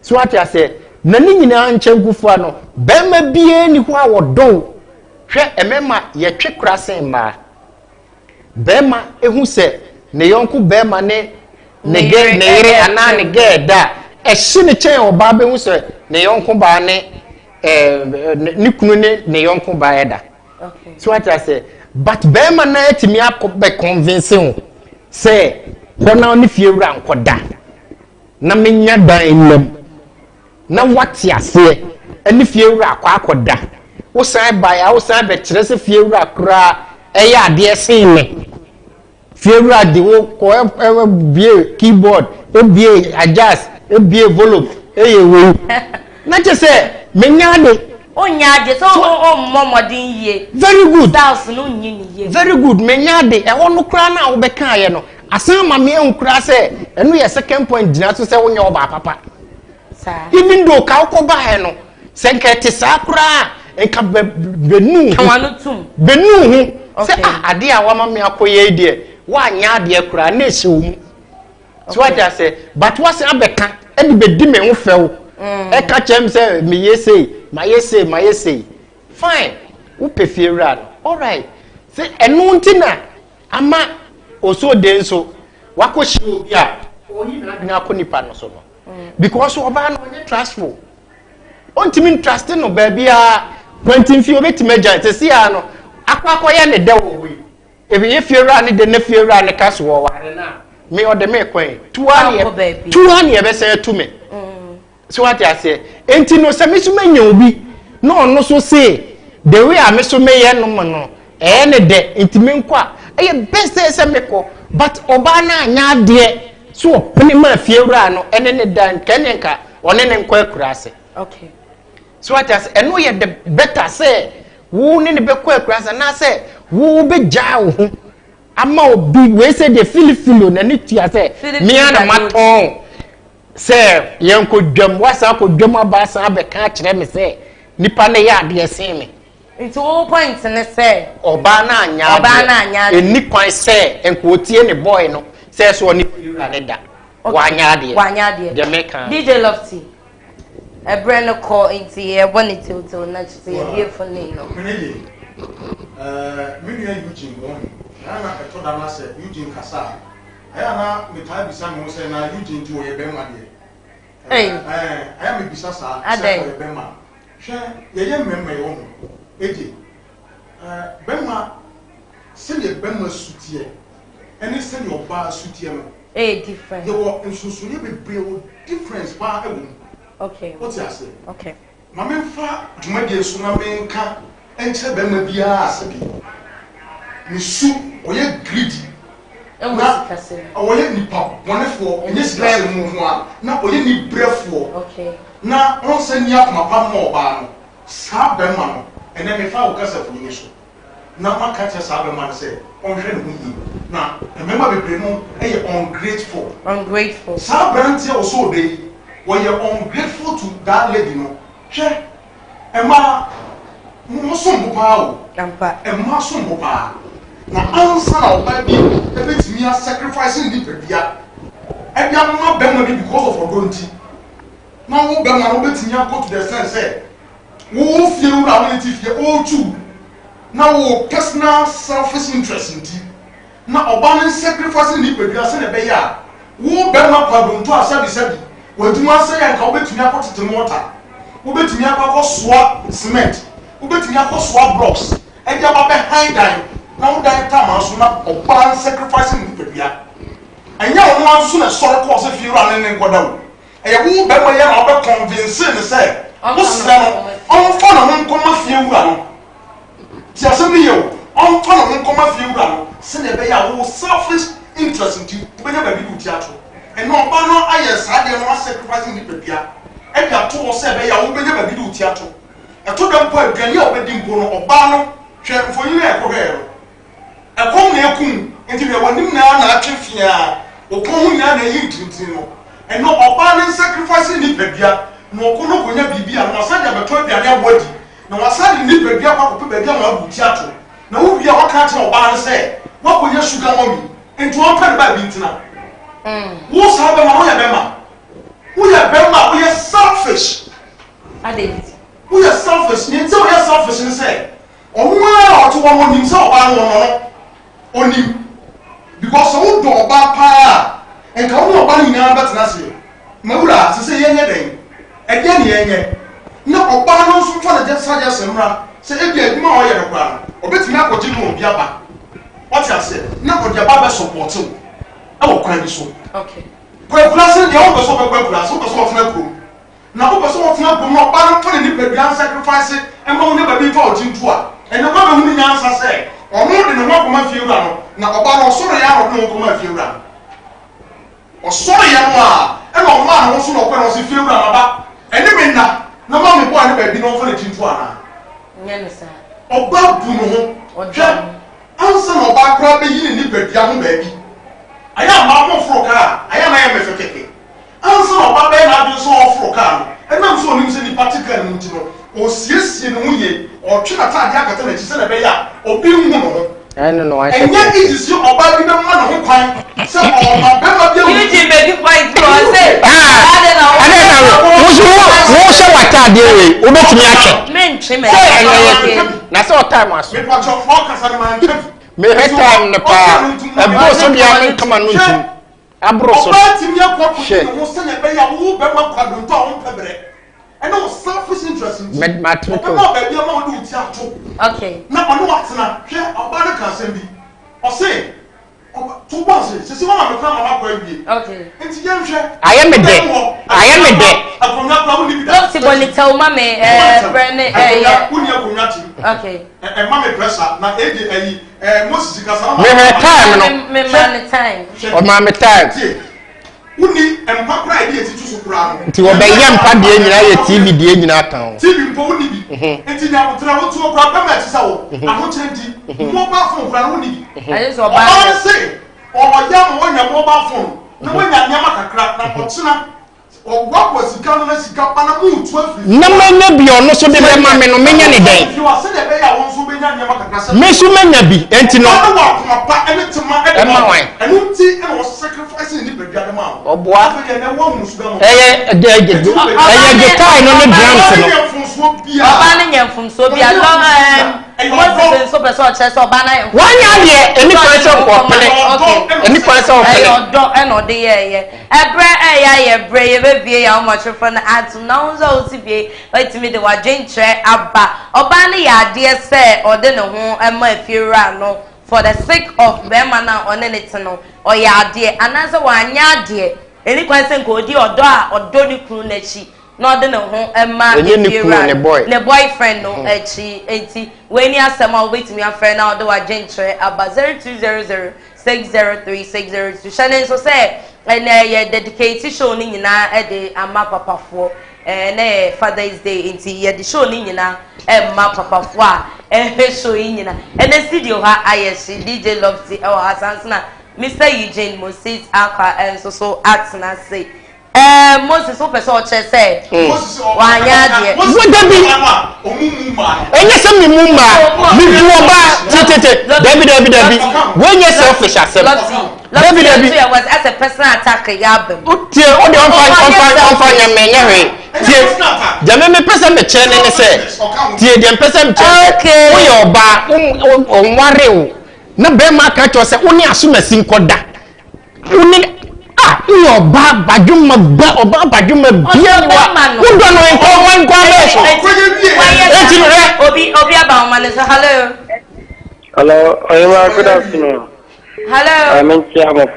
So what I say, Nani in an chengufano, Bema be anywhere or do. Share a memma, ye check crossing ma. Bema, who said, Neonku Bema ne. Nere ana ne geda e hine chen oba be hu se ne yonko ba ne ni kunu ne yonko ba eda. Okay. So what I say, but be man na etimi akọ convince hu say kona ni fiewura nkoda na menya dan enam na wati ase ani fiewura akoda wo san ba ya wo san be kire se fiewura kura e ya ade sen ne fiewura de wo ko bie keyboard bie adjust bie volume yewe na che se menya de onya de so momodin ye very good house no nyi ni ye very good menya de e wono kura na wo be kan ye no asan ma me enkura se enu ye second point dina so se wonya oba papa sa even though ka ko ba he no se nkete sa kura enka benu kawanutum benu hu se ade a wa ma me akoye de wa nya de kura na ehwu so what I say but what say abeka eni be di me ho few e ka chem say me yesey my yesey fine wo pefiera all right say enu ntina ama oso de nso wakohye obi a oyi na akonipa no so no because oba no onye trustful ontimi trust no ba bia 20 fi obetime agent se ya no akwakoye ne de wo wi ebi ye fiera ne de ne fiera ne kaso wo ware na me ode me kwen tuani e be say to me so what I say enti no se me so manya obi no no so say the way I me so me ye no mo no ne de enti me nkwa e best say me ko but oba na anya de so opene ma fiewura no ene ne dan kenenka one ne nkwa akurase okay so what I say eno ye the better say wo ne be kwa akurase na say wo be jawo ho ama obi we say the filifilo na ne tia say me ana maton say yenko dwam wasa ko dwam abasa abeka kire me say nipa ne ya ade sen me into all points ne say oba na anya eni kwan say enko tie ne boy no say so ni ne da wanya ade the maker DJ Lofty a brand call into here bonnet to na say beautiful name no me nua Eugene won na eto da na say Eugene kasa aya na me ta bisa me say na Eugene ti wo ye ben ma de aya me bisa sa say wo ye ben ma hwe ye ye mmemme ye wo eje ben ma se ye ben ma sutie ene se ye oba sutie no different ye wo nsusu ye bebre wo difference pa e wo okay what you say okay ma me fa dwuma de so na me nka enche ben ma bia asebi nisu oye greedy na oye nipa wonefo enye sikase mu ho a na oye ni brefo okay na onse ni akoma mo oba no sa be ma no ene me fa wo kasa fu ni so na maka che sa be ma no se onhwe ne hu yi na emema bebre no eye ungrateful sa branti o so dey we are ungrateful to that lady no hwe ema mo so mbo pa o ampa ema so mbo pa na answer na oba bi ebetimi a sacrificing the bebia ebia no be mo because of odonti na wo be ma no betimi akọ to the sense say wo fie wo na wo ti fie o chu na wo personal selfish interest nti na oba no sacrificing the bebia se na be ya wo be ma kwadonto asabi waduma se ya nka wo betimi akọ tete mortar wo betimi akọ soa cement wo betimi akọ soa blocks ebia ba be high down na wo dan time so na oba sacrificing the bebia anya wo no so na sorry cause if you run in nkoda wo e wo be ma ya na oba convince ne say wo se no on fa na ho nkoma fie wura no ti asem ni yo on fa na ho nkoma fie wura no se na be ya wo selfish interest nti wo be nya ba bi du ti ato e no oba no aye sa de no sacrificing the bebia e bia to wo se be ya wo be nya ba bi du ti ato e to dem po aduane a wo be di mpo no oba no hwe mfonyi na ekobero ekom na ekum nti be wonim na atwe fia okon nya na yi tintin no eno oba ne sacrifice ni bebia no okono konya bibia na wasaja beto aduane abodi na wasaja ni bebia kwa kope bebia na abuti ato na wo bia waka ate oba ne se wakonya sugar mommy nti won pere ba bi ntina wo sa be ma wo ya bema wo ya selfish David wo ya selfish ni nti wo ya selfish ni se onwa oto wo nim se oba no onim because wo do oba pa enka wo oba ni nyana betena se mawura se se yenye den ede ne yenye na oba no so fa na je saje semra se ebi aduma o ye no kwa obetimi akọji no obi aba what you say na ko dia ba be support wo e wo kwan bi so okay kwa se dia wo be so be kwa so be so ofna kro na wo be so ofna kro no oba no fa ni bebia sacrifice e ma wo ne ba bi fa o tintu a ene kwa be hu ni nyansa se ono de ne ho koma fie wura no na oba no soro ya ro no koma fie wura o soro ya no a e no ma no so no kwa no se fie wura na ba ene me na ma me bo ane ba bi no fa ne tintu ana nyane sa oba bu no ho hwe ansa na oba kra be yi ni badia ho ba bi aya ma mo fro ka aya na ya me fekeke ansa na oba be na bi so ofro ka no e na so onim se ni particle no ti no o siesie no ye o twe atade akata na chi se na be ya obi hu no ho no I enye isi oba bi be ma no ho kwan se o ma be ma bi you ji make point to say wo se watade we wo betimi atwe men twe me na se o time aso me pa cho focus on my me time ne pa ebo so dia men kama no ntum abro so oba timi akwa ko se na be ya wo be ma kwado to on pebre and no selfish interest in med matriko no be bia ma do ti ato okay na ono watena hwe oba de kan sem bi o se oba to boss se wana me fa mama kwa wie okay enti je nhwe aye me de akonya kwa wo ni bi don't see boni tell mama brand yeah uni akonya ti okay mama pressure na eji Moses kasa me time no me man time o ma me time uni empa kra ide eti tusu kra no nti wo be ye mpa de nyina ye TV de nyina kan TV mpo uni bi enti nya wotra wo tu kra ba ma ti sa wo ahokyere di mobile phone kra no uni bi ayi so ba say o ya mo nya mobile phone na wo nya nyama kakra na kotsena o gwa ko sika no na sika pa na mu tu afiri na manya bi ono so de be ma me no menya ne den you are say de be ya won so be nya nyama kakra se me so menya bi enti no no wa kuma pa enetima ma wan enu ti e wo sacrifice ni be bia de ma oboa de na wo mu su be mo guitar no ne drums no oba ne nyamfum so bia long Moses so person che so ba na yen wanya de eni person ko pele eni person ko pele odo e no de ye ebre ye bre ye be bie ya mo chefo na atum na unzo o ti bie otimi de wa dwentre aba oba ne ya de se ode ne ho ema afiura no for the sake of be man na one ne tino o ya de anaze wanya de eni kwanse nko odi odo a odo ni kunu na chi no de ne ho ema afiura ne boyfriend no echi enti when you asema obetimi afre na odo wa dwentre aba 0200 603-602. Shannon so say and dedicated show ni nyina e de ama papafo na Father's Day nti ye de show ni nyina e ma papafo a show nyina and the studio ha ayeshi DJ Lofty e wa asansana Mr. Eugene Moses aka and so act na say Moses so person o che say wa nya de wo da bi enye se mi mumma mi duoba tete David wo nye selfish asem David was as a personal attack yabem tie o de on nyame nyewe tie jame me pese me che ne se tie de pese me che wo ye oba on ware wo na be ma ka cho se wo ni asomasi nkoda wo ni yo ba badwuma ba oba badwuma bia wa wo do no enko wan kwa me so obi aba o man so hello good afternoon. Hello.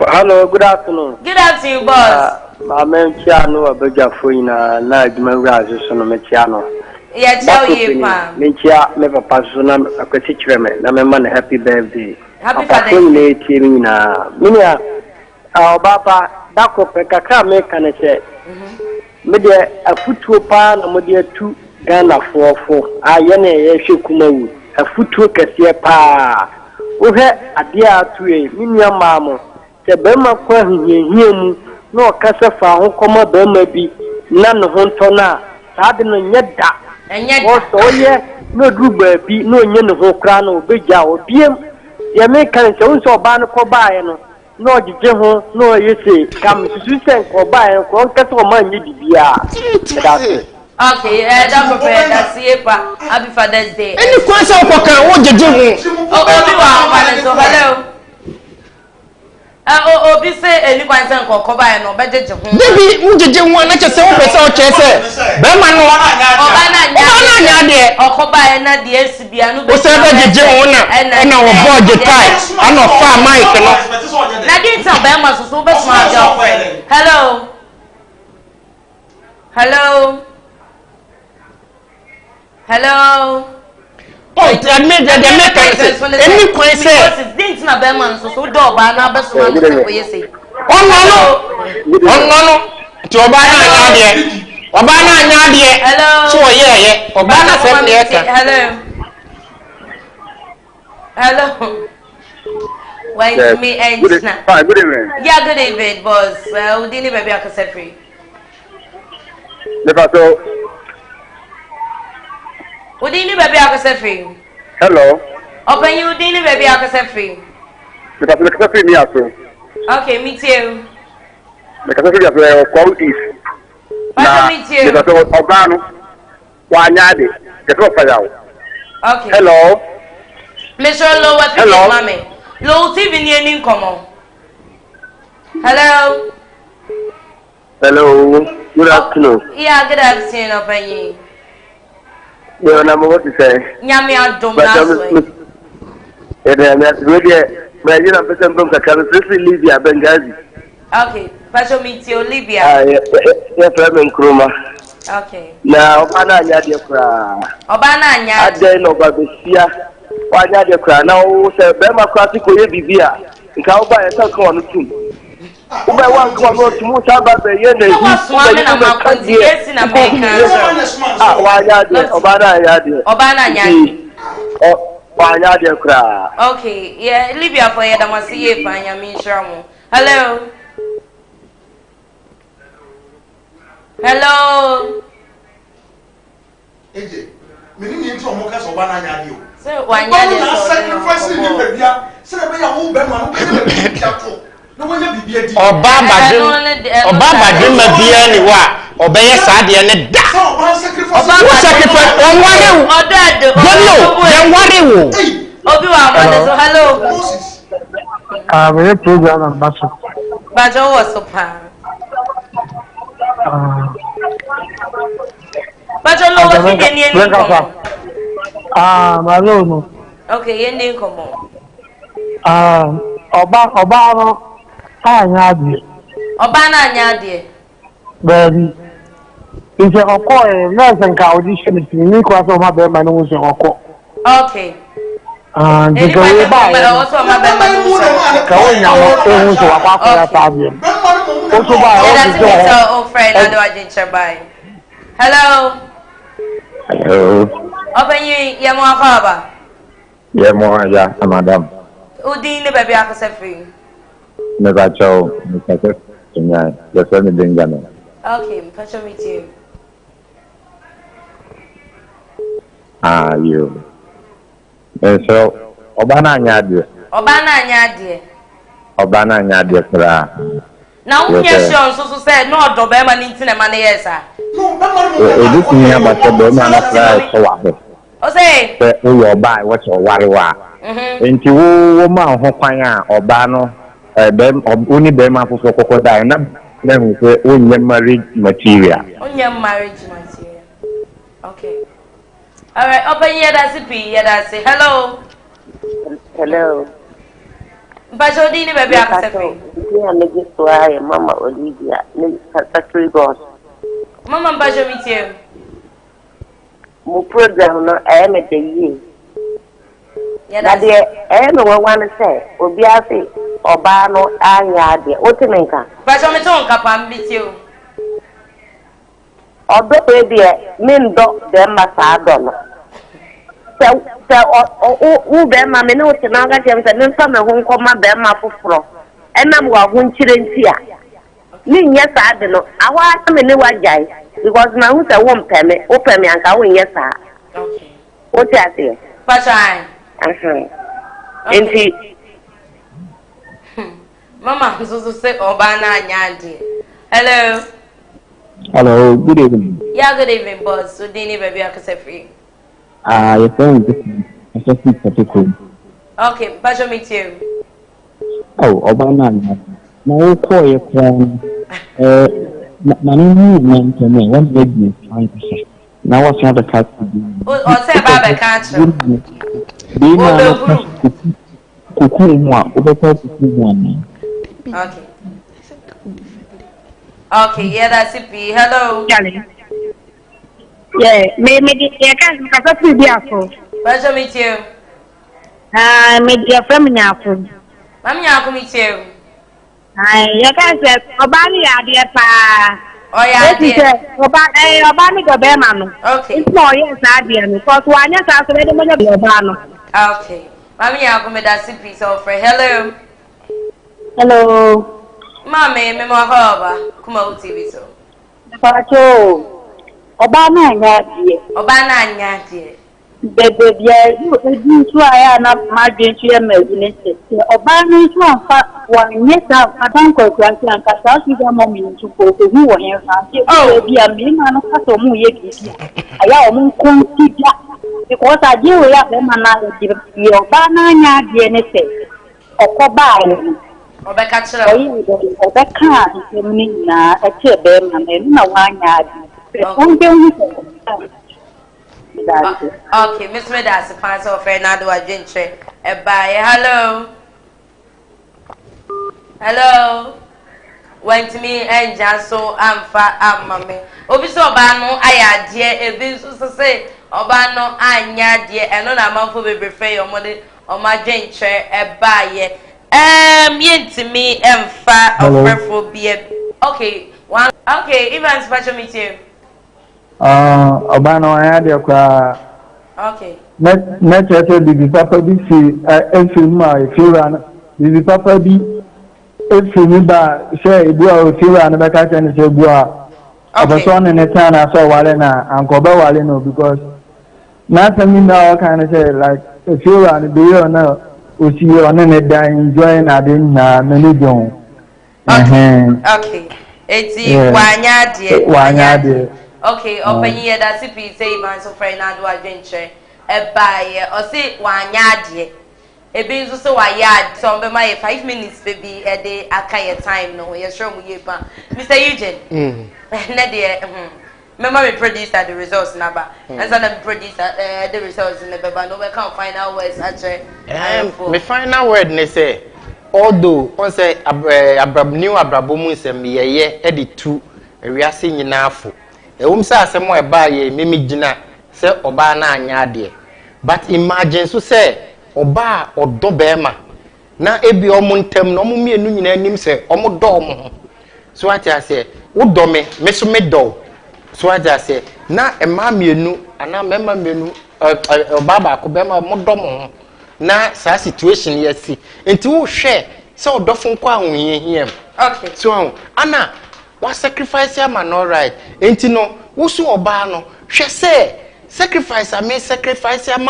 Hello, good afternoon. Good afternoon, boss. I'm Chiano Abejafoina, Najman Razono Mechiano. Yeah, tell you, ma'am. Menchia, never pass on a constituent. I'm happy birthday. Happy birthday. Minia, our Baba, Dako Pekaka make an say. Media a football pan, a media 2 Ghana 4. Ayane Yeshukumu, a football cassia pa. Ohe adia atue minia maamo se bema kwa hiemu na okasa fa ho koma bema bi na no ho ntona saade no nyeda o so ye no duba bi no nye no ho kra na obeja obiem ye me kan se unso ba no ko baaye no no gije ho no yese kam susu sen ko baaye ko nkasa o ma nye bibia okay, don't prepare that see happy Father's Day. Any question ko kan wo jeje ho obi wa man so hello obi say any question ko ko ba no be jeje ho debi wo jeje ho na che se wo pese o che se be ma no oba na nya de ko ba na de esibia no be o se be jeje ho na wo board tie ana fa mic no na din say be ma so be smart girlfriend Hello. Oh, admit that they make sense. Any question? Because it's na be man so do ba na be so man so we say. Oh no. Ti oba na nya de. Hello. So ye. Oba na sem de ka. Hello. Why yes. Me and good evening. Yeah, good evening, boss. We didn't baby akase free. Never so. Udini baby akase free. Hello. Open you udini baby akase free. Because the free me also. Okay, me too. Because the qualities. But me too. Because Obano Wanyade. Get off fire. Okay. Hello. Mr. Low, what you doing, mommy? Low TV near Ninkomo. Hello. Hello. Good afternoon. Yeah, good afternoon, open you. Well, I'm what to say. Nyami adom last week. Libya, Benghazi. Okay, Pastor meet you, Libya. Yes, I'm in Kroma. Okay. Now, Obana Nya. I don't know about the Sia. Why not the crown? Now, sir, Bema Classical Bibia. In Kauba and Talk on the team. Uba one come out to Mutaba, the Yene. Yes, in America. Why not Obana Yadi? Why not the crowd? Okay, yeah, Libya for you. I must see if I am in Sharmo. Hello. Hello. AJ, me ni nti o mo ka so ba na nya dio. Say wanya de so. Sacrifice ni bebia. Say be ya wo be ma no ka bebia to. No wanya bibia di. Oba badum bia ni wa. Obeye saa de ne da. Sacrifice on ware wo. Odado. Den ware wo. Obi wa ma so hello. We program ambassador. Bajo was so pa. Bajo lo what you dey near me. Malo. Okay, you need come on. Oba no anya di. Oba na anya di. Baby. Is a oko less than audition is ni kwa so ma be ma no so oko. Okay. Any man also my bema. Hello. Hello. Open you Yamaka. Yeah, madam. Udine baby Akasafi. Never chow, Mr. Yes, let me bring them. Okay, catch up with you. You. So, Obana Nyadi. Obana Nyadi. Obana Nyadi. Now, yes, so said, no, Dobema Nintin and Maniesa. This is here, but the Bema fly so. O say, you buy what you worry. Into woman, Hopaya, Obano, them only Bema for crocodile, then we say, only marriage material. Only marriage material. Okay. All right, open here, that's it. Yeah, that's it. Hello. Hello. Bajodini, baby, Akasafi. Yeah, Mama Olivia, Factory Boss. Mama Bajo meet you. My program, no, I am at the year. Yeah, dear, I am the one to say, Obiasi, Obano, Anya, what to make her. Bajo Meton, meet you. Although, baby, men dog them as a dollar. So, them, I know to Naga James and then some home come my bema for floor. And I'm going to here. Yes, I don't know. I want to know what guy because now who's a woman pay me, open me and go in. Yes, sir. Okay. What you say? Bajai. Okay. Mama, so say Obana Nyandi. Hello. Hello, good evening. Yeah, good evening, boss. So, Dini, baby, Akasafi. Your phone is just particular. Okay, Bajo meet you. Oh, Obana. Now, call your phone. My movement and me, what made me trying to say. Now, what's not the cat to do? Or say about the country. Okay. Okay, yeah, that's it. Hello. Yeah, maybe I can't have a few. Bajo meet you. Maybe a feminine food. Mammy, I'll meet you. You can't say, Obani, dear pa. Oh, yeah, dear. Obani, the Berman. Okay. It's more, yes, I dear, because one yes, I said, Obano. Okay. Mammy, I'll come with that piece of hello. Hello. Mammy, Memo Harbor. Come out, TV so. Pacho. Obana, dear. Obana, dear. Baby, you try not my drink to your imagination. Obama is one, yes, I don't go to and cast out with a moment to go to who are here. Oh, be a man, I'm not a movie. I am consider because I do have them and I give you Obana, DNA, or Cobai. Or back at you, or that can't mean a chair, and no one. Okay, Miss Medas, a pass of Fernando Agentre. Bye. Hello. Hello. Went to me and just so I'm fat, I'm mammy. Obiso Bano, I had dear, a business to say, Obano, I ya dear, and on a month will be prefer your money on my gentre, a buy. Yen to me and fat of preferable beer. Okay, one. Okay, even special meet you. Obano, I had your car. Okay. Net the papa be a film, my fear, the papa be a film, say, Bua, fear, and back at and say, Bua. I was on in a town I saw Walena and Coba Waleno because nothing now kind of say, like, if you are the year now, we see you on a day enjoying I didn't many don't. Okay. It's Wanya dear. Okay, open here that's if you say man so Fernando Adventure buy or say one yard. A being so I yard so be my 5 minutes baby a day I can't time no you're sure we Mr. Eugene. Remember we producer the results number and some producer the results in the baby no we can't find out where it's actually me final word they say although on say Abrabo Mu Nsem ye edit 2 we are seeing now say asemo eba ye mimi gina say oba na anya ade but imagine so say oba odo bema na ebi omo ntem na omo mienu nyina anim se omo do omo so what I say wo do me so me do so what I say na ema mienu ana mema mienu oba ba ko bema mo do mo na sa situation yesi enti wo hwe se odofo nko ahonyehiem okay so ana wa sacrifice am no right enti no wo so oba no hwe se sacrifice am sacrifice am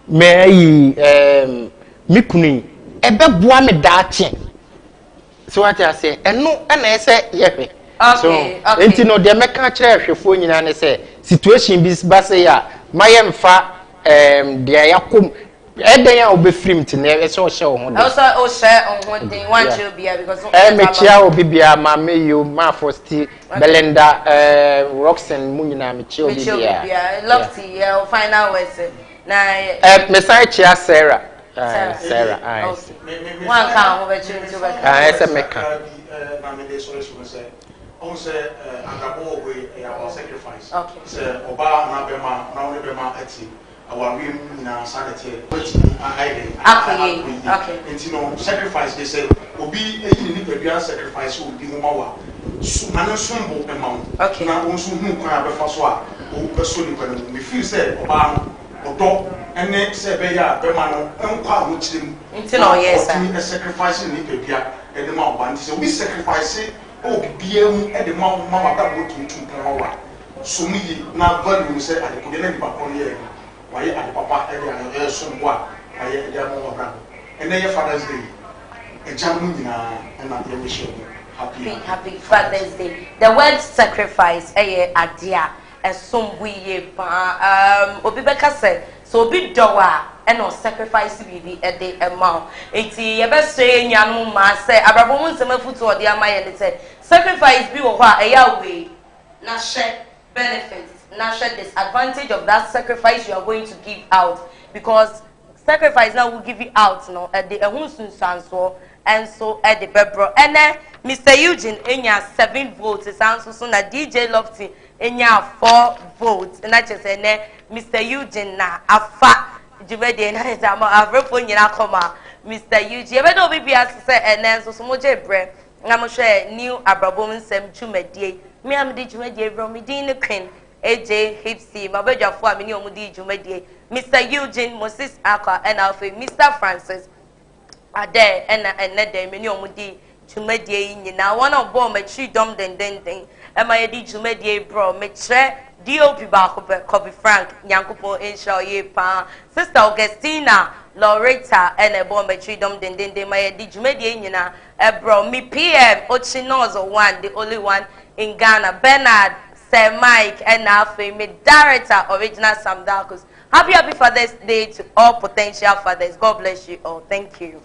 me mikuni ebe boa me daache so what I say eno na ese yefe so enti no de meka kire hwefo nyina ne se situation bi ba se ya mayemfa de yakom eden ya obefrim ti na ese o hye wo ho de also o share on one thing one you be because me chia obi bia ma me you ma fosti Belinda Roxanne mu nyina me chia obi bia love to your final words na me sai chia Sarah Sarah one can over to ese meka na me dey so say on say Abrabo we about sacrifice say oba na bema na we bema ati our we na sanity which okay and you know sacrifice they say obi eyi ni pedua sacrifice obi mo mawa so na so mbo bema na on so hu kwan abefa so a o peso ni kwan me feel say oba odo ene say be ya bema no enkwa ho chirim until no yes sir sacrifice ni pedua e de ma oba nti say obi sacrifice o bibia mu e de ma mama da bo tuntum kan wa so mi na value say ade ko de na ba ko ye why at papa area somewhat I and then your Father's Day. A jamu and I wish you happy Father's Day. The word sacrifice adia as some we Obibeka said so big dowa and no sacrifice be a day amount. 80 ye best say nyanu ma say Abrabo Mu Nsem futu odi amaye ne say sacrifice be wo a way na share benefits. Now share disadvantage of that sacrifice you are going to give out because sacrifice now will give you out no at the and so at the bebro and then Mr. Eugene enya 7 votes so na DJ Lofty enya 4 votes and that just Mr. Eugene na afa jivede na ezama avrefo nyina koma Mr. Eugene ebe do bi say and so mo je bre na mo share new Abrabo Mu Nsem dwumadie me am di dwumadie bro me din ne queen AJ Hipsy, my bedroom for me, Mr. Eugene, Moses Aqua, and Alfred, Mr. Francis are there, and there, many omudi to mediate. Now, one of bomb, a tree dumb, then, and my edi to mediate, bro, make sure DOP back, copy Frank, Yankupo, Inshaw, ye pa, Sister Augustina, Loretta, and a bomb, a tree dumb, then, my edi to mediate, a bro, me PM, Ochinozo one, the only one in Ghana, Bernard. Sir Mike and now famous director original Sam Darkus. Happy Father's Day to all potential fathers. God bless you all. Thank you.